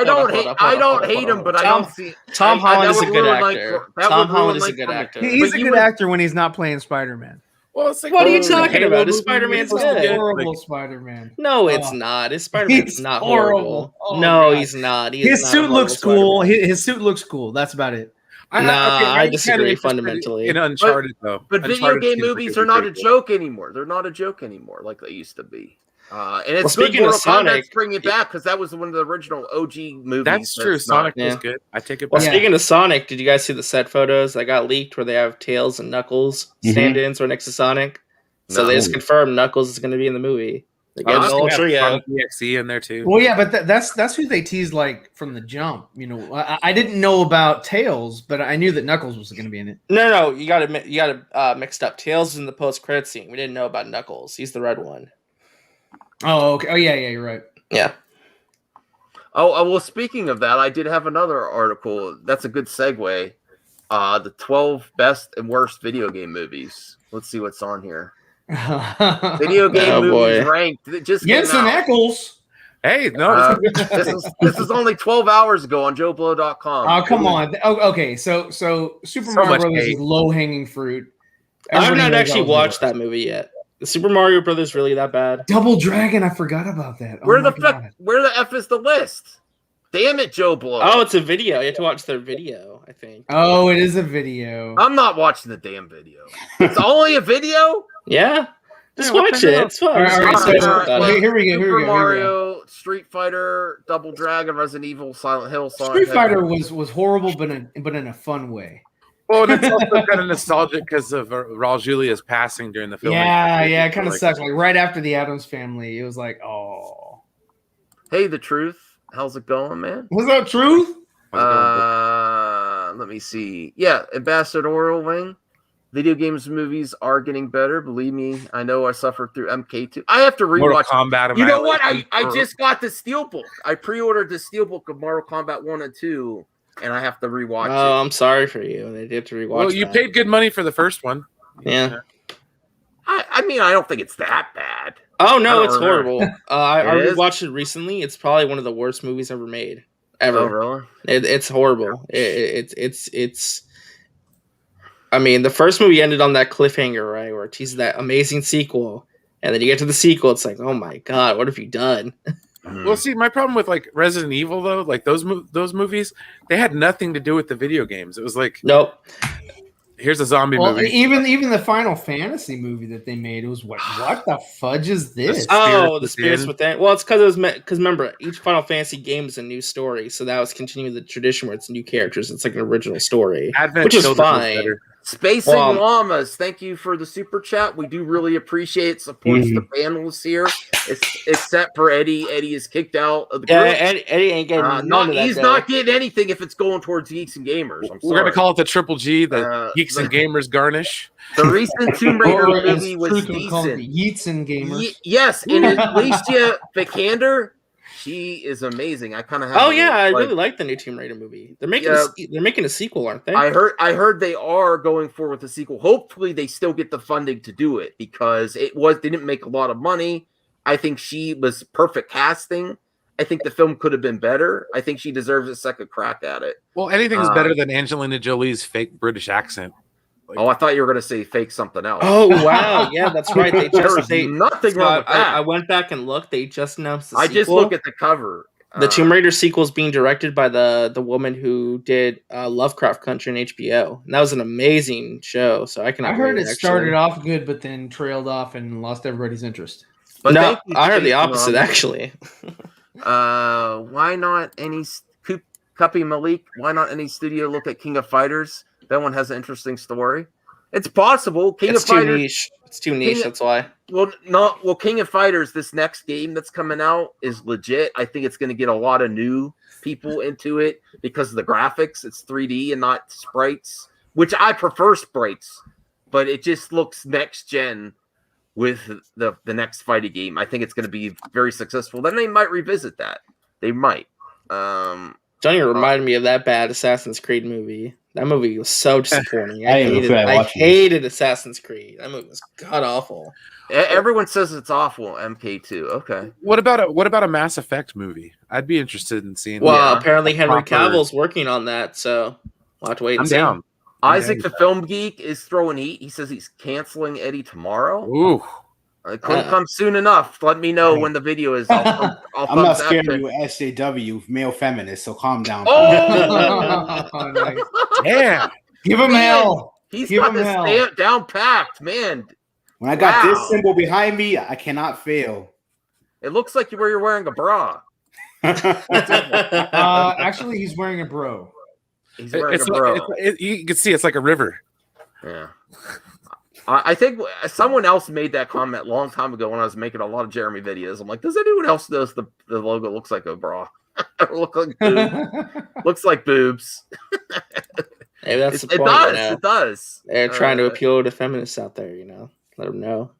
I don't hate him, but I don't see. Tom Holland is a good actor. Tom Holland is a good actor. He's a good actor when he's not playing Spider-Man. Well, it's like, what are you talking about? His Spider-Man's good. Horrible Spider-Man. No, it's not. His Spider-Man's not horrible. Oh, no, God. he's not. His suit looks cool. His suit looks cool. That's about it. I disagree fundamentally. In Uncharted, though. But video game movies are not a joke anymore. They're not a joke anymore like they used to be. And it's good Mortal Kombat's bringing it back because that was one of the original OG movies. That's true. Sonic was good. I take it back. Well, speaking of Sonic, did you guys see the set photos that got leaked where they have Tails and Knuckles stand-ins right next to Sonic? So they just confirmed Knuckles is going to be in the movie. They got the whole trio. EXE in there too. Well, yeah, but that's who they teased like from the jump. You know, I didn't know about Tails, but I knew that Knuckles was going to be in it. No, you got to mixed up. Tails is in the post-credit scene. We didn't know about Knuckles. He's the red one. Oh, okay. Oh, yeah, you're right. Yeah. Oh, well, speaking of that, I did have another article. That's a good segue. The 12 best and worst video game movies. Let's see what's on here. Video game movies ranked. Just Jensen Ackles. Hey, no. this is only 12 hours ago on JoeBlow.com. Oh, come on. Okay, so Super Mario Brothers is low-hanging fruit. I've not actually watched that movie yet. Is Super Mario Brothers really that bad? Double Dragon, I forgot about that. Where the F is the list? Damn it, Joe Blow. Oh, it's a video. You have to watch their video, I think. Oh, it is a video. I'm not watching the damn video. It's only a video? Yeah. Just watch it. It's fun. All right, here we go. Super Mario, Street Fighter, Double Dragon, Resident Evil, Silent Hill. Street Fighter was horrible, but in a fun way. Well, and it's also kind of nostalgic because of Raul Julia's passing during the film. Yeah, it kind of sucks. Like right after the Addams Family, it was like, oh. Hey, The Truth. How's it going, man? Was that truth? Let me see. Yeah, ambassadorial wing. Video games movies are getting better. Believe me, I know I suffered through MK2. I have to rewatch Mortal Kombat. You know what? I just got the Steelbook. I pre-ordered the Steelbook of Mortal Kombat 1 and 2, and I have to rewatch it. Oh, I'm sorry for you. They did to rewatch Well, you paid good money for the first one. Yeah. I mean, I don't think it's that bad. Oh, no, it's horrible. I rewatched it recently. It's probably one of the worst movies ever made. Ever. Oh, really? It's horrible. It's I mean, the first movie ended on that cliffhanger, right, where it teases that amazing sequel, and then you get to the sequel, it's like, oh my god, what have you done? Well, see, my problem with like Resident Evil though, like those movies, they had nothing to do with the video games. It was like, nope. Here's a zombie movie. Even the Final Fantasy movie that they made, it was what the fudge is this? The Spirits Within. Well, it's because remember, each Final Fantasy game is a new story, so that was continuing the tradition where it's new characters. It's like an original story, which is fine. Spacing Llamas, thank you for the super chat. We do really appreciate it. Supports the panelists here. It's set for Eddie. Eddie is kicked out of the group. Eddie ain't getting he's not getting anything if it's going towards Geeks and Gamers. We're gonna call it the Triple G, the Geeks and Gamers garnish. The recent Tomb Raider movie was decent. Yeets and Gamers. Yes, and Alicia Vikander, she is amazing. I kind of have. Oh yeah, I really like the new Tomb Raider movie. They're making a sequel, aren't they? I heard they are going forward with the sequel. Hopefully, they still get the funding to do it because they didn't make a lot of money. I think she was perfect casting. I think the film could have been better. I think she deserves a second crack at it. Well, anything's better than Angelina Jolie's fake British accent. Oh, I thought you were going to say fake something else. Oh wow, yeah, that's right. They just nothing wrong with that. I went back and looked. They just announced the I sequel. just look at the cover. The Tomb Raider sequel is being directed by the woman who did Lovecraft Country on HBO, and that was an amazing show. So I heard it started off good, but then trailed off and lost everybody's interest. But no, I heard the opposite actually. Why not any Cuppy Malik? Why not any studio look at King of Fighters? That one has an interesting story. It's possible. King of Fighters. Niche. It's too niche. That's why. Well, King of Fighters. This next game that's coming out is legit. I think it's going to get a lot of new people into it because of the graphics. It's 3D and not sprites, which I prefer sprites, but it just looks next gen with the next fighting game. I think it's going to be very successful. Then they might revisit that. They might. Johnny reminded me of that bad Assassin's Creed movie. That movie was so disappointing. I hated Assassin's Creed. That movie was god awful. Everyone says it's awful. MK2. Okay. What about a Mass Effect movie? I'd be interested in seeing. Well, apparently Henry Cavill's working on that, so we'll have to wait and see. Down. Isaac the Film Geek is throwing heat. He says he's canceling Eddie tomorrow. Ooh. It couldn't come soon enough. Let me know when the video is. I'm not scared of you, SJW, male feminist, so calm down. Oh, Nice. Yeah. Give him hell. He's got this down packed, man. When I got this symbol behind me, I cannot fail. It looks like you're wearing a bra. Actually, he's wearing a bro. He's wearing a bro. You can see it's like a river. Yeah. I think someone else made that comment a long time ago when I was making a lot of Jeremy videos. I'm like, does anyone else notice the logo looks like a bra? Looks like boobs. Hey, that's the point. It does. They're trying to appeal to feminists out there, Let them know.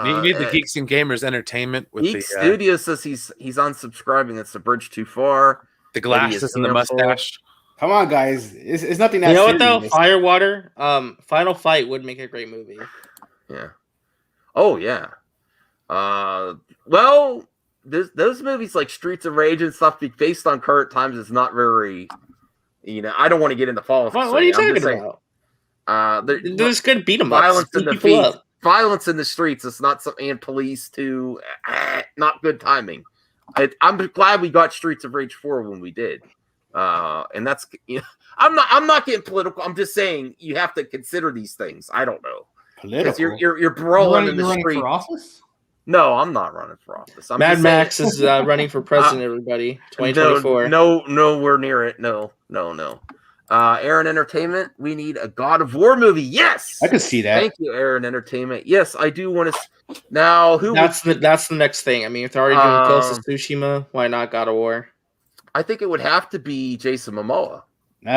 You need the Geeks and Gamers Entertainment with Geek Studio says he's unsubscribing. It's the bridge too far. The glasses and the mustache. Come on, guys. It's nothing that. You know what though? Firewater, Final Fight would make a great movie. Yeah. Oh yeah. Well, those movies like Streets of Rage and stuff, based on current times, is not very. I don't want to get into politics. What are you talking about? There's good beat 'em ups. Violence in the feet. Violence in the streets. It's not something. And police too. Not good timing. I'm glad we got Streets of Rage 4 when we did. And that's I'm not getting political. I'm just saying you have to consider these things. I don't know. Political. You're brawling in the street. For office? No, I'm not running for office. Mad Max is running for president. Everybody, 2024. No, nowhere near it. No. Aaron Entertainment, we need a God of War movie. Yes, I can see that. Thank you, Aaron Entertainment. Yes, I do want to. Now, that's the next thing. I mean, if they're already doing Ghost of Tsushima, why not God of War? I think it would have to be Jason Momoa. No.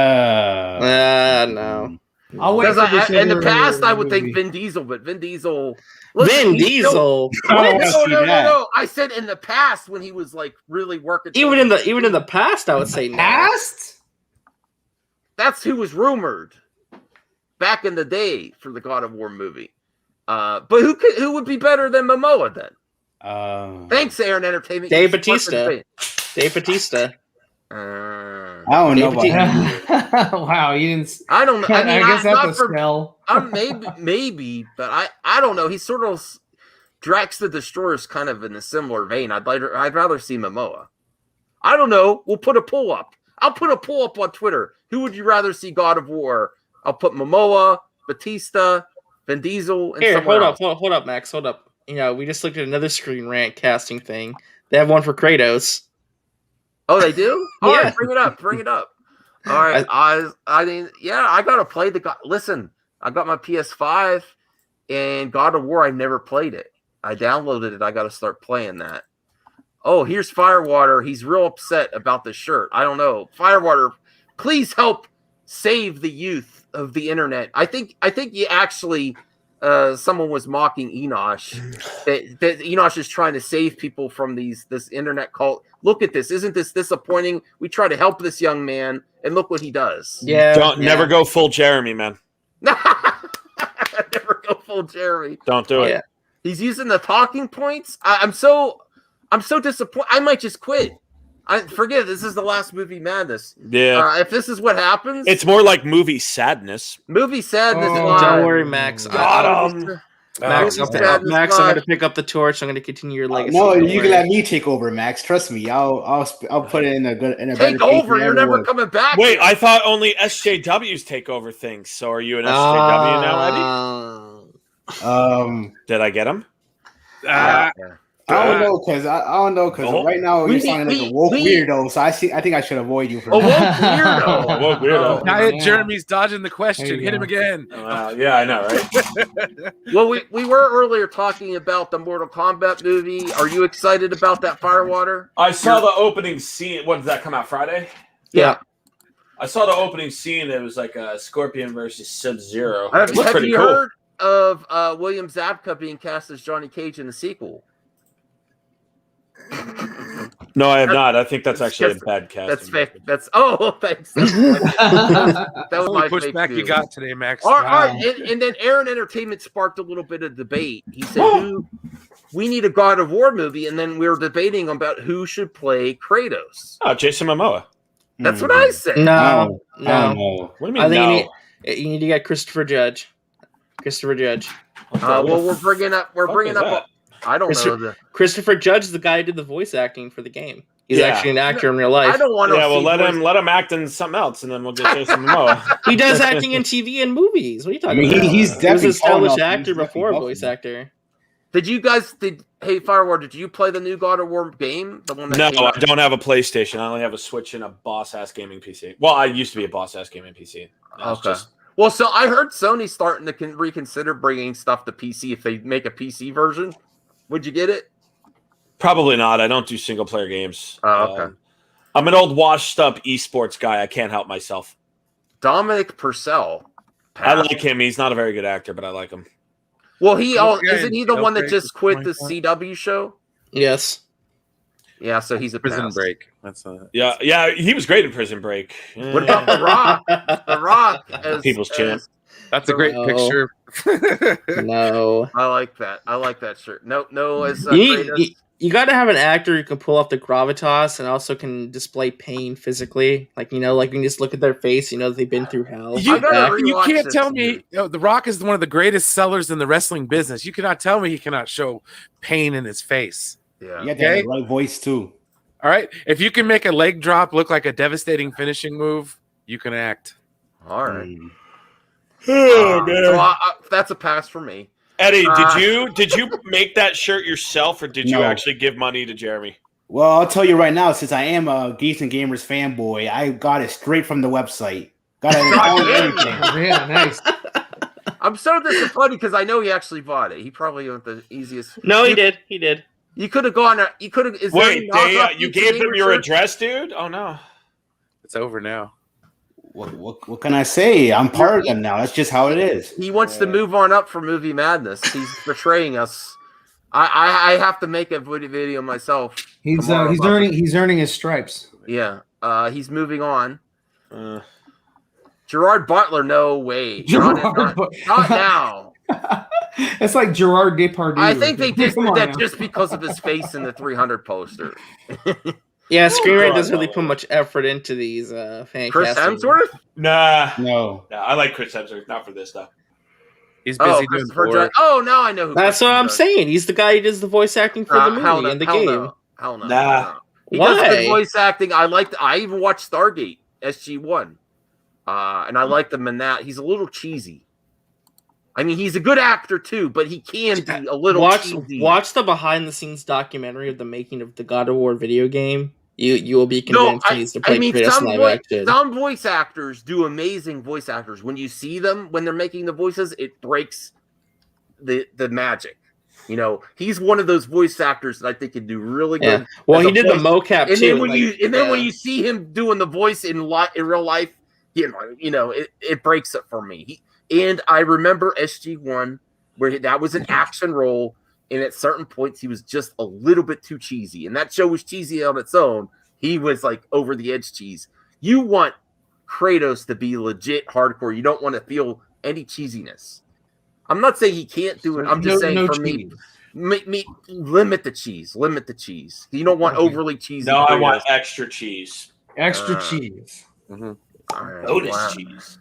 I'll wait in the past, I would think Vin Diesel, but Vin Diesel. Vin Diesel. No. I said in the past when he was like really working. Even in the past, I would say past. That's who was rumored back in the day for the God of War movie. But who would be better than Momoa then? Thanks, Aaron Entertainment. Dave Bautista. I don't know about that. Wow, you didn't. I don't know. I mean, I guess that's a spell. Maybe, but I don't know. He's sort of Drax the Destroyer is kind of in a similar vein. I'd rather see Momoa. I don't know. We'll put a poll up. I'll put a poll up on Twitter. Who would you rather see God of War? I'll put Momoa, Batista, Vin Diesel, and someone else. Hold up, Max. Hold up. We just looked at another Screen Rant casting thing. They have one for Kratos. Oh, they do? All right, bring it up. All right. I mean, yeah, I got to play the God. Listen, I got my PS5 and God of War. I never played it. I downloaded it. I got to start playing that. Oh, here's Firewater. He's real upset about the shirt. I don't know. Firewater, please help save the youth of the internet. I think you actually someone was mocking Enosh. That Enosh is trying to save people from this internet cult. Look at this. Isn't this disappointing? We try to help this young man, and look what he does. Yeah. Never go full Jeremy, man. Never go full Jeremy. Don't do it. He's using the talking points. I'm so disappointed. I might just quit. I forget. This is the last movie madness. Yeah. If this is what happens, It's more like movie sadness. movie sadness. Don't worry, Max. Got him. Max, I'm going to pick up the torch. I'm going to continue your legacy. No, you can let me take over, Max. Trust me. I'll put it in a take over. You're never coming back. Wait, I thought only SJWs take over things. So are you an SJW now, Eddie? Did I get him? I don't know because right now you're sounding like a woke weirdo. So I think I should avoid you for woke weirdo. Woke weirdo. Now Jeremy's dodging the question. Hit him again. Yeah, I know, right? Well, we were earlier talking about the Mortal Kombat movie. Are you excited about that Firewater? I saw the opening scene. What did that come out Friday? Yeah. I saw the opening scene. It was like a Scorpion versus Sub-Zero. Have you heard of William Zabka being cast as Johnny Cage in the sequel? No, I have not. I think that's actually a bad casting. That's fake. Thanks. That was my pushback you got today, Max. All right. And then Aaron Entertainment sparked a little bit of debate. He said, we need a God of War movie, and then we were debating about who should play Kratos. Oh, Jason Momoa. That's what I said. No. What do you mean? I think you need to get Christopher Judge. Well, we're bringing up. I don't know. Christopher Judge is the guy who did the voice acting for the game. He's actually an actor in real life. I don't want to. Yeah, well, let him act in something else, and then we'll get Jason Momoa. He does acting in TV and movies. What are you talking about? He's definitely an established actor before a voice actor. Hey, Firewall, did you play the new God of War game? The one that No, I don't have a PlayStation. I only have a Switch and a boss-ass gaming PC. Well, I used to be a boss-ass gaming PC. Okay. Well, so I heard Sony's starting to reconsider bringing stuff to PC if they make a PC version. Would you get it? Probably not. I don't do single-player games. Oh, okay. I'm an old washed-up esports guy. I can't help myself. Dominic Purcell. I like him. He's not a very good actor, but I like him. Well, isn't he the one that just quit the CW show? Yes. Yeah, so he's a Prison Break. That's yeah. He was great in Prison Break. What about The Rock? The Rock as People's Champ. That's a great picture. No, I like that shirt. No. As you got to have an actor who can pull off the gravitas and also can display pain physically. Like you can just look at their face. You know that they've been through hell. You can't tell me The Rock is one of the greatest sellers in the wrestling business. You cannot tell me he cannot show pain in his face. Yeah. You got that right voice too. All right. If you can make a leg drop look like a devastating finishing move, you can act. All right. Oh, man. So that's a pass for me. Eddie, did you make that shirt yourself, or did you actually give money to Jeremy? Well, I'll tell you right now, since I am a Geeks and Gamers fanboy, I got it straight from the website. Got it everything. Yeah, nice. I'm so disappointed because I know he actually bought it. He probably wasn't the easiest. No, he did. He did. You could have gone. You could have. Wait, you gave him your address, dude? Oh no, it's over now. What can I say? I'm part of them now. That's just how it is. He wants to move on up for movie madness. He's betraying us. I have to make a video myself. He's earning his stripes. Yeah. He's moving on. Gerard Butler, no way. Not now. It's like Gerard Depardieu. I think they did that just because of his face in the 300 poster. Yeah, Screenwriter doesn't really put much effort into these fan Chris casting. Hemsworth? No. I like Chris Hemsworth, not for this stuff. He's busy doing work. Oh, now I know who. That's what I'm saying. He's the guy who does the voice acting for the movie and the game. Hell no. Nah. He does good voice acting. I even watched Stargate SG-1. And I liked him in that. He's a little cheesy. I mean, he's a good actor too, but he can be a little cheesy. Watch the behind-the-scenes documentary of the making of the God of War video game. You will be convinced he needs to play Kratos live action. Some voice actors do amazing voice actors. When you see them, when they're making the voices, it breaks the magic. You know, he's one of those voice actors that I think can do really good. Well, he did the mocap too. When you see him doing the voice in real life, it breaks it for me. And I remember SG-1 where that was an action role, and at certain points he was just a little bit too cheesy. And that show was cheesy on its own. He was like over the edge cheese. You want Kratos to be legit hardcore. You don't want to feel any cheesiness. I'm not saying he can't do it. I'm just saying for me. limit the cheese. Limit the cheese. You don't want overly cheesy. No, I want extra cheese. Extra cheese. Mm-hmm. All right, Bonus cheese.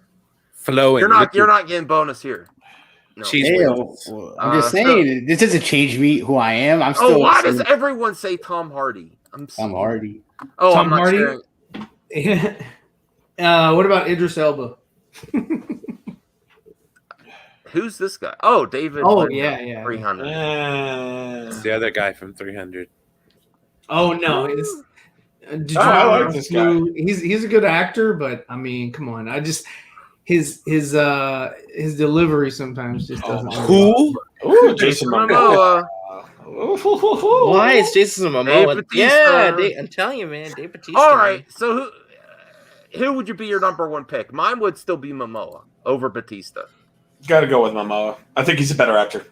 Flowing. You're not getting bonus here. No. Cheese. I'm just saying, this doesn't change me who I am. I'm still. Oh, why does everyone say Tom Hardy? Tom Hardy. Oh, Tom I'm not Hardy. What about Idris Elba? Who's this guy? Oh, David. Oh, Lindo, yeah. 300. It's the other guy from 300. Oh no, I like this guy. He's a good actor, but I mean, come on. I just his delivery sometimes just doesn't. Who? Ooh, Jason Momoa. Why is Jason Momoa? Yeah, I'm telling you, man, Dave Bautista. All right, so who would you be your number one pick? Mine would still be Momoa over Batista. Got to go with Momoa. I think he's a better actor.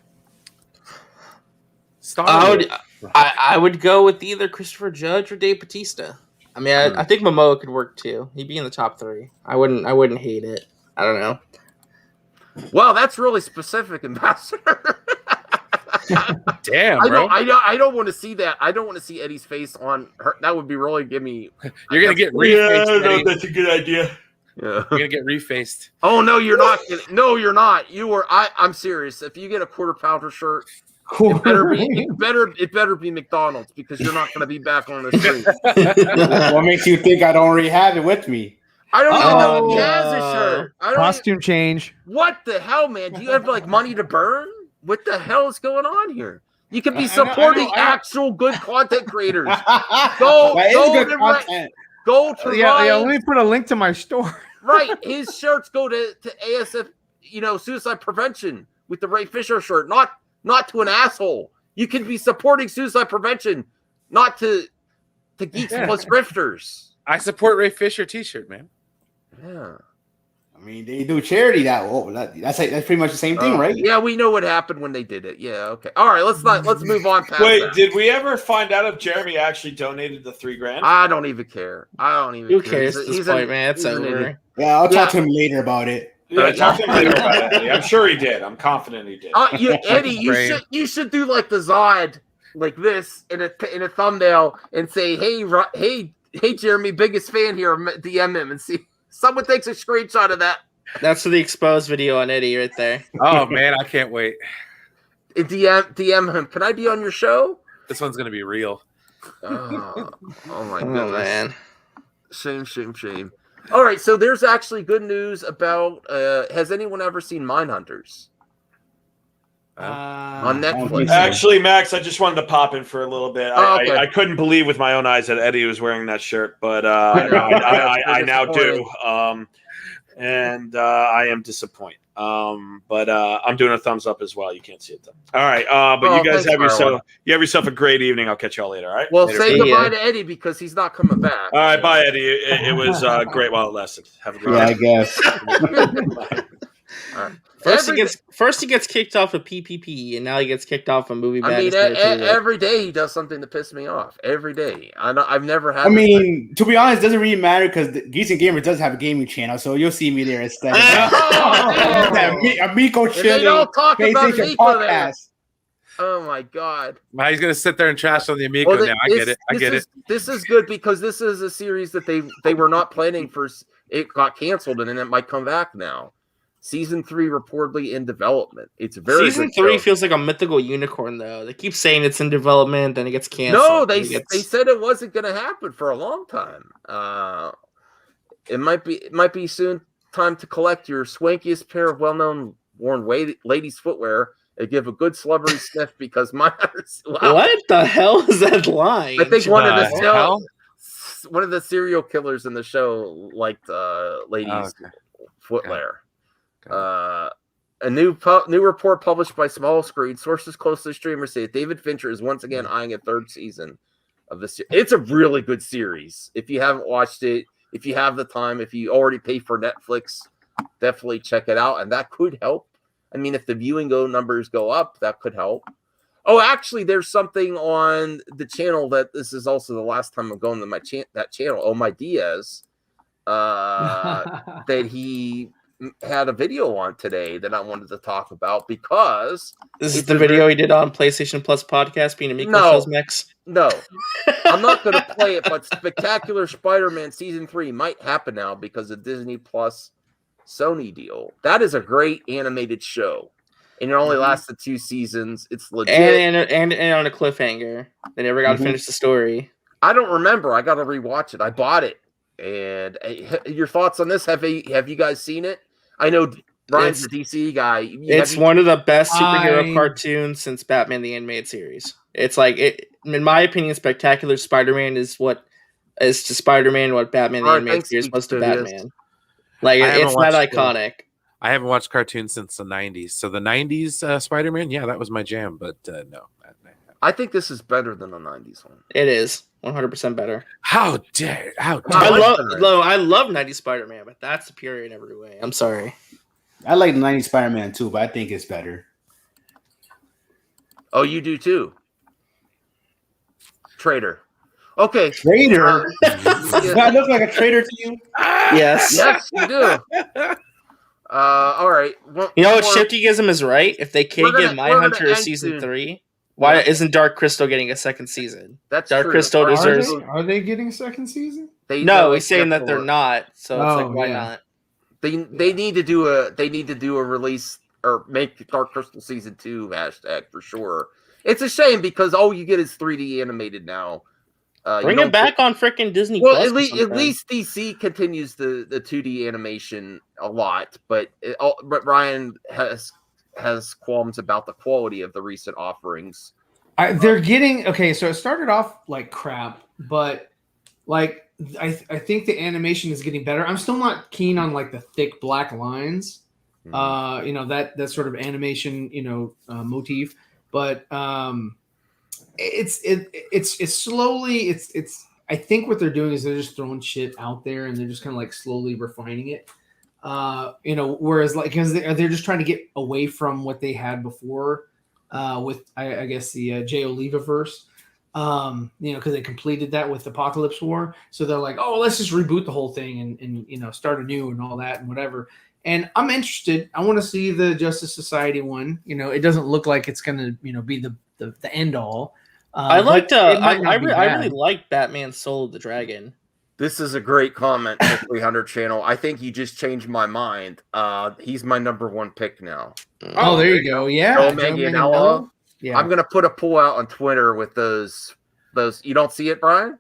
I would go with either Christopher Judge or Dave Bautista. I mean, I think Momoa could work too. He'd be in the top 3. I wouldn't hate it. I don't know. Well, that's really specific, Ambassador. Damn, bro. I don't want to see that. I don't want to see Eddie's face on her. That would be really give me. You're gonna get refaced. Yeah, that's a good idea. Yeah. You're gonna get refaced. Oh no, you're not. No, you're not. You were. I'm serious. If you get a quarter pounder shirt, it better be McDonald's because you're not going to be back on the street. What makes you think I don't already have it with me? I don't even know if he has a shirt. Costume change. What the hell, man? Do you have like money to burn? What the hell is going on here? You could be supporting actual good content creators. Go to let me put a link to my store. Right, his shirts go to ASF, suicide prevention with the Ray Fisher shirt, not to an asshole. You can be supporting suicide prevention, not to geeks plus grifters. I support Ray Fisher T-shirt, man. Yeah. I mean, they do charity that's pretty much the same thing, right? Yeah, we know what happened when they did it. Yeah, okay. All right, let's move on past Wait, that. did we ever find out if Jeremy actually donated the $3,000? I don't even care. Who cares at this point, man? It's over. Yeah, I'll talk to him later about it. Yeah, talk to him later about it, Eddie. I'm sure he did. I'm confident he did. Eddie, you should do like the Zod, like this in a thumbnail, and say, hey, Jeremy, biggest fan here. DM him and see. Someone takes a screenshot of that. That's for the exposed video on Eddie right there. Oh man, I can't wait. DM him. Can I be on your show? This one's gonna be real. Oh my goodness, man. Shame. All right, so there's actually good news about. Has anyone ever seen Mindhunters? On Netflix. Actually, Max, I just wanted to pop in for a little bit. Okay. I couldn't believe with my own eyes that Eddie was wearing that shirt, but I now do. And I am disappointed. But I'm doing a thumbs up as well. You can't see it though. All right. But you guys have yourself a great evening. I'll catch y'all later. All right. Well, later. say goodbye to Eddie because he's not coming back. All right. Bye, Eddie. It was great while it lasted. Have a great I guess. All right. First he gets kicked off of PPP, and now he gets kicked off of movie. I mean, every day he does something to piss me off. Every day, I've never had. I mean, to be honest, it doesn't really matter because Geeks and Gamers does have a gaming channel, so you'll see me there instead. Amico chilling. They don't talk about Amico podcast. Oh my god! Now he's gonna sit there and trash on the Amico. Now I get it. This is good because this is a series that they were not planning for. It got canceled, and then it might come back now. Season 3 reportedly in development. It's very Season 3 feels like a mythical unicorn, though. They keep saying it's in development, then it gets canceled. No, they said it wasn't going to happen for a long time. It might be soon time to collect your swankiest pair of well-known worn ladies' footwear and give a good celebrity sniff because mine. What the hell is that line? I think one of the serial killers in the show liked ladies' footwear. A new report published by Small Screen, sources close to the streamer say that David Fincher is once again eyeing a third season of this. It's a really good series. If you haven't watched it, if you have the time, if you already pay for Netflix, definitely check it out, and that could help. I mean, if the viewing numbers go up, that could help. Oh, actually, there's something on the channel that this is also the last time I'm going to that channel. Oh, my Diaz, that he had a video on today that I wanted to talk about because this is the video he did on PlayStation Plus podcast being a Miko shows mix. No, I'm not going to play it, but Spectacular Spider-Man Season 3 might happen now because of Disney Plus Sony deal. That is a great animated show. And it only lasted 2 seasons. It's legit. And on a cliffhanger. They never got to finish the story. I don't remember. I got to rewatch it. I bought it. And your thoughts on this? Have you guys seen it? I know Ryan's a DC guy. It's one of the best superhero cartoons since Batman the Animated Series. It's like, in my opinion, Spectacular Spider-Man is what is to Spider-Man what Batman the Animated Series was to Batman. Like, it's not iconic. I haven't watched cartoons since the 90s. So the 90s Spider-Man, yeah, that was my jam. But no. I think this is better than the 90s one. It is 100% better. How dare! I love 90s Spider-Man, but that's superior in every way. I'm sorry. I like the 90s Spider-Man too, but I think it's better. Oh, you do too? Traitor. Okay. Traitor? Do I look like a traitor to you? Yes. Yes, you do. All right. You know what? Shiftyism is right. If they can't get Mindhunter a season 3, why isn't Dark Crystal getting a second season? That's Dark true. Crystal deserves. Are they getting a second season? No, he's saying that they're not. So it's like, why not? They need to do a release or make Dark Crystal season 2 hashtag for sure. It's a shame because all you get is 3D animated now. Bring it back on freaking Disney. Well, Plus at least DC continues the 2D animation a lot, but Ryan has qualms about the quality of the recent offerings. They're getting okay. So it started off like crap, but like I think the animation is getting better. I'm still not keen on like the thick black lines. That sort of animation motif, but it's slowly I think what they're doing is they're just throwing shit out there and they're just kind of like slowly refining it. Whereas like because they're just trying to get away from what they had before with I guess the J. Olivaverse. Because they completed that with Apocalypse War, so they're like, oh, let's just reboot the whole thing and start anew and all that and whatever. And I'm interested. I want to see the Justice Society one. It doesn't look like it's gonna be the end all. I really liked Batman Soul of the Dragon. This is a great comment to 300 channel. I think you just changed my mind. He's my number 1 pick now. Oh, there you go. Yeah. Joe Manganiello. Yeah. I'm gonna put a poll out on Twitter with those. You don't see it, Brian?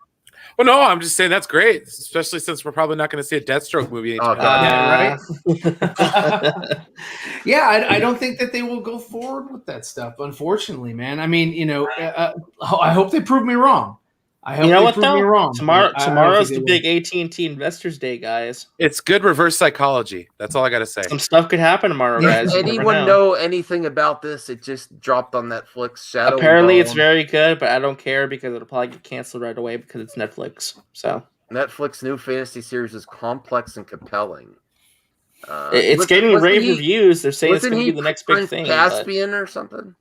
Well, no, I'm just saying that's great, especially since we're probably not going to see a Deathstroke movie. Oh, God. Right? Yeah, I don't think that they will go forward with that stuff, unfortunately, man. I mean, I hope they prove me wrong. I hope they prove me wrong. Tomorrow's the big AT&T Investors Day, guys. It's good reverse psychology. That's all I got to say. Some stuff could happen tomorrow, guys. Does anyone know anything about this? It just dropped on Netflix. Shadow. Apparently, it's very good, but I don't care because it'll probably get canceled right away because it's Netflix. So Netflix new fantasy series is complex and compelling. It's getting rave reviews. They're saying it's going to be the next big thing. Caspian or something.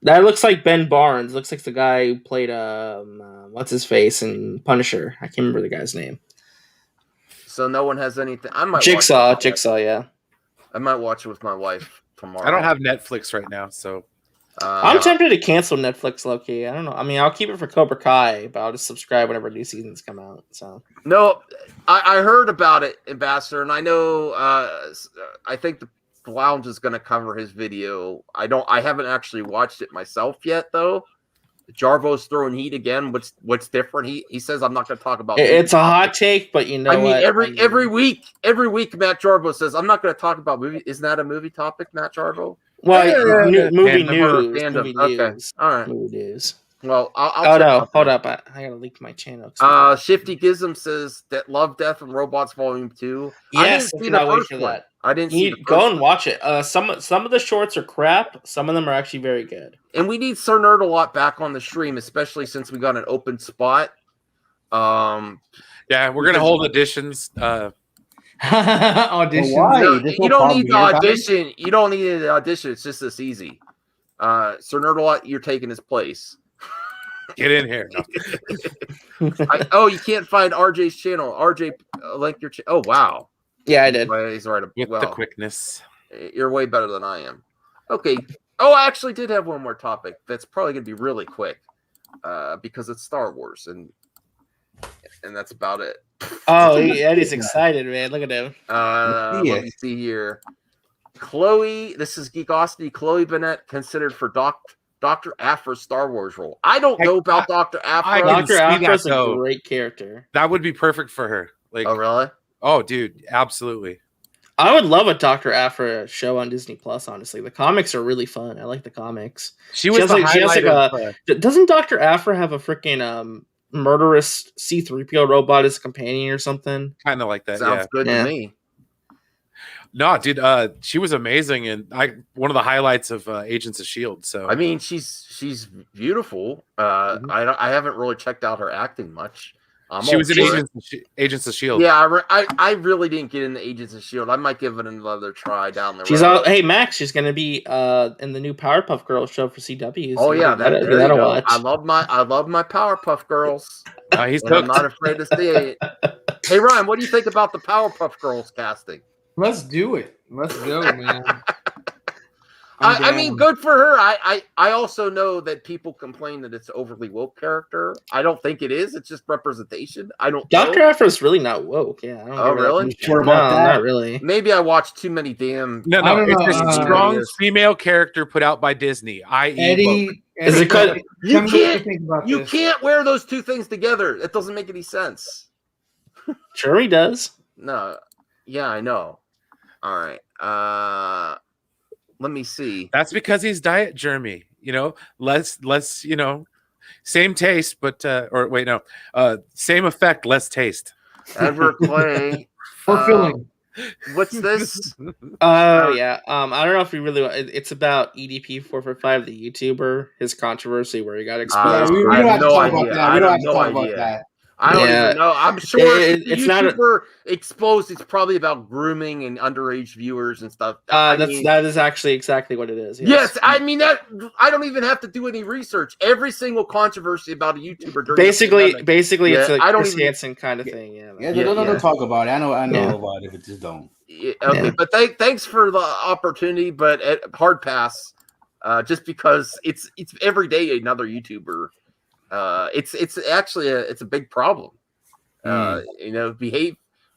That looks like Ben Barnes. Looks like the guy who played what's his face in Punisher. I can't remember the guy's name. So no one has anything. I might Jigsaw, yeah. I might watch it with my wife tomorrow. I don't have Netflix right now, so I'm tempted to cancel Netflix, low-key. I don't know. I mean, I'll keep it for Cobra Kai, but I'll just subscribe whenever new seasons come out. So no, I heard about it, Ambassador, and I know. I think the Lounge is going to cover his video. I haven't actually watched it myself yet, though. Jarvo's throwing heat again. What's different? He says I'm not going to talk about. It's a hot take, but every week, Matt Jarvo says I'm not going to talk about movie. Isn't that a movie topic, Matt Jarvo? Well, movie news. Okay, all right. Movie news. Well, hold up! I gotta leak my channel. Shifty Gizm says that Love, Death, and Robots Volume 2. Yes, I didn't wait for that. I didn't see. Go and watch it. Some of the shorts are crap. Some of them are actually very good. And we need Sir Nerd a lot back on the stream, especially since we got an open spot. Yeah, we're gonna hold auditions. Audition. Well, you don't need the audition. You don't need the audition. It's just this easy. Sir Nerd a lot. You're taking his place. Get in here. No. You can't find RJ's channel. RJ, link your channel. Oh, wow. Yeah, I did. He's right. With the quickness. You're way better than I am. Okay. Oh, I actually did have one more topic that's probably going to be really quick because it's Star Wars, and that's about it. Oh, Eddie's excited, man. Look at him. Let me see here. Chloe, this is Geekosity. Chloe Bennett considered for Dr. Aphra's Star Wars role. I don't know about Dr. Aphra. Dr. Aphra's a great character. That would be perfect for her. Like, oh, really? Oh, dude, absolutely. I would love a Dr. Aphra show on Disney Plus. Honestly, the comics are really fun. I like the comics. Doesn't Dr. Aphra have a freaking murderous C-3PO robot as a companion or something? Kind of like that. Sounds good to me. No, dude, she was amazing, and one of the highlights of Agents of S.H.I.E.L.D. So I mean, she's beautiful. I haven't really checked out her acting much. She was in Agents of S.H.I.E.L.D. Yeah, I really didn't get into Agents of S.H.I.E.L.D. I might give it another try down the road. Hey, Max, she's going to be in the new Powerpuff Girls show for CW. So yeah, that'll watch. I love my Powerpuff Girls. I'm not afraid to see it. Hey, Ryan, what do you think about the Powerpuff Girls casting? Let's do it. Let's go, man. I mean, good for her. I also know that people complain that it's overly woke character. I don't think it is. It's just representation. I don't. Dr. Aphra's really not woke. Yeah. I don't really? Sure about that? Not really. Maybe I watched too many damn. No. It's a strong female character put out by Disney. Eddie, is it cut? You can't wear those two things together. It doesn't make any sense. Sure, he does. No. Yeah, I know. All right. Let me see. That's because he's Diet Jeremy. Less. Same taste, but same effect, less taste. Edward Clay. For filling. What's this? Yeah. I don't know if we really. It's about EDP445, the YouTuber, his controversy where he got exposed. We don't have to talk about that. We don't have to talk about that. I don't even know. I'm sure it's YouTuber exposed. It's probably about grooming and underage viewers and stuff. That is actually exactly what it is. Yes, I mean that. I don't even have to do any research. Every single controversy about a YouTuber during basically, it's a Chris Hansen kind of thing. Don't talk about it. I know about it, but just don't. Okay, but thanks for the opportunity, but hard pass. Just because it's every day another YouTuber. It's actually a big problem.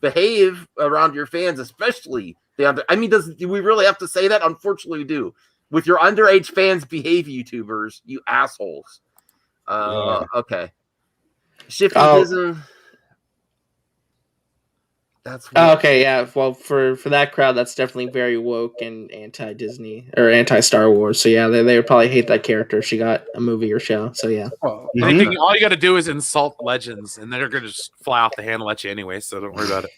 Behave around your fans, especially do we really have to say that? Unfortunately, we do. With your underage fans, behave, YouTubers, you assholes. Okay. Shifty That's okay. Yeah. Well, for that crowd, that's definitely very woke and anti-Disney or anti-Star Wars. So yeah, they would probably hate that character if she got a movie or show. So yeah. Well, all you got to do is insult legends, and they're going to just fly off the handle at you anyway. So don't worry about it.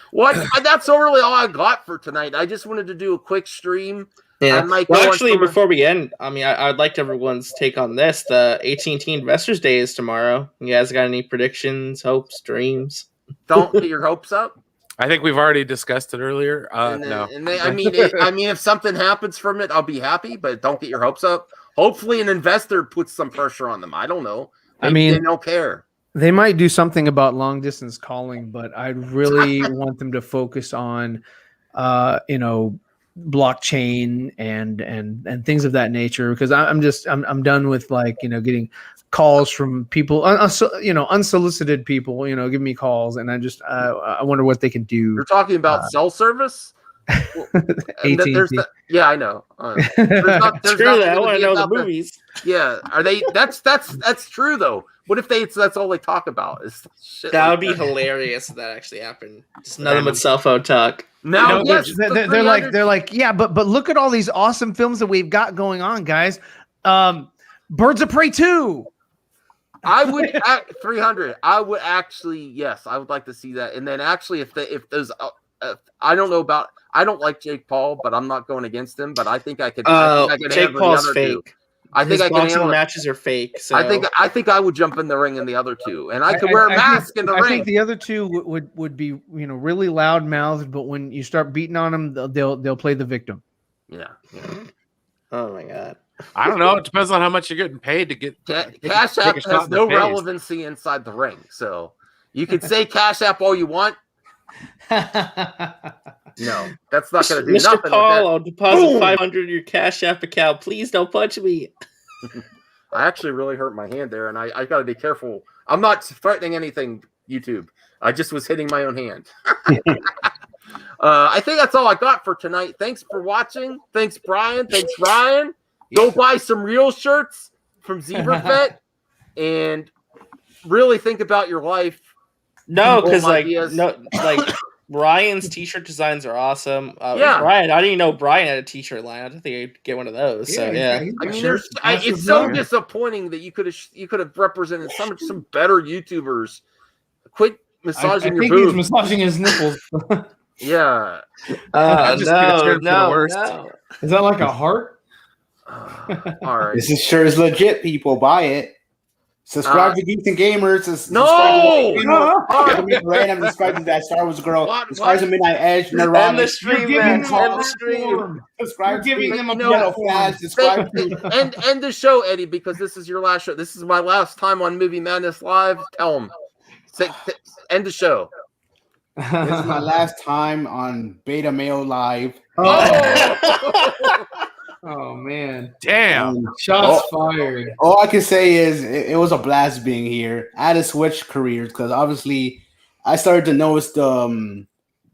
What? That's really all I got for tonight. I just wanted to do a quick stream. Yeah. Well, actually, before we end, I mean, I'd like everyone's take on this. The AT&T Investors Day is tomorrow. You guys got any predictions, hopes, dreams? Don't get your hopes up. I think we've already discussed it earlier. No. I mean, if something happens from it, I'll be happy, but don't get your hopes up. Hopefully an investor puts some pressure on them. I don't know. Maybe they don't care. They might do something about long distance calling, but I really want them to focus on, blockchain and things of that nature. Because I'm done with getting calls from people, unsolicited people, give me calls, and I wonder what they can do. You're talking about cell service? Yeah, I know. There's true. I want to know the movies. Yeah, are they? That's true though. What if that's all they talk about? Is shit that would be hilarious if that actually happened. Just nothing but cell phone talk. Now, yes, they're like, yeah, but look at all these awesome films that we've got going on, guys. Birds of Prey 2. I would at 300. I would actually, yes, I would like to see that. And then actually, if those, I don't know about. I don't like Jake Paul, but I'm not going against him. But I think I could. Jake Paul's fake. I think his boxing matches are fake. So I think I would jump in the ring in the other two, and I could wear a mask in the ring. I think the other two would be really loud mouthed, but when you start beating on them, they'll play the victim. Yeah. Oh my god. I don't know. It depends on how much you're getting paid to get. Cash App has no relevancy inside the ring, so you can say Cash App all you want. No, that's not going to do Mr. nothing. Paul, I'll deposit 500 in your Cash App account. Please don't punch me. I actually really hurt my hand there, and I got to be careful. I'm not threatening anything, YouTube. I just was hitting my own hand. I think that's all I got for tonight. Thanks for watching. Thanks, Brian. Thanks, Ryan. Go buy some real shirts from Zebravet and really think about your life. No, because Ryan's t-shirt designs are awesome. Yeah, Brian, I didn't even know Brian had a t-shirt line. I didn't think I'd get one of those. Yeah, So yeah, I mean, it's so disappointing that you could have represented some better YouTubers. Quit massaging your boobs. He's massaging his nipples. Yeah. No. Is that like a heart? All right. This is sure is legit. People buy it. Subscribe to Geeks and Gamers. No! Random. Subscribe to that Star Wars girl. Subscribe to Midnight Edge. End the stream, man. End the stream. Subscribe. You're giving them a flash. Subscribe to end the show, Eddie, because this is your last show. This is my last time on Movie Madness Live. Tell them. End the show. This is my last time on Beta Mail Live. Oh man! Damn! Shots fired. All I can say is it was a blast being here. I had to switch careers because obviously I started to notice the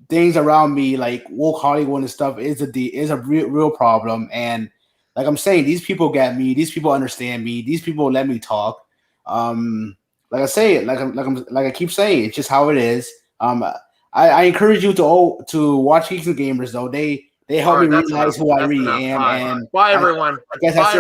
things around me, like woke Hollywood and stuff, is a real problem. And like I'm saying, these people get me. These people understand me. These people let me talk. Like I say, like I keep saying, it's just how it is. I encourage you to watch Geeks and Gamers though. They help me realize who I really am. And bye everyone. I guess that's it.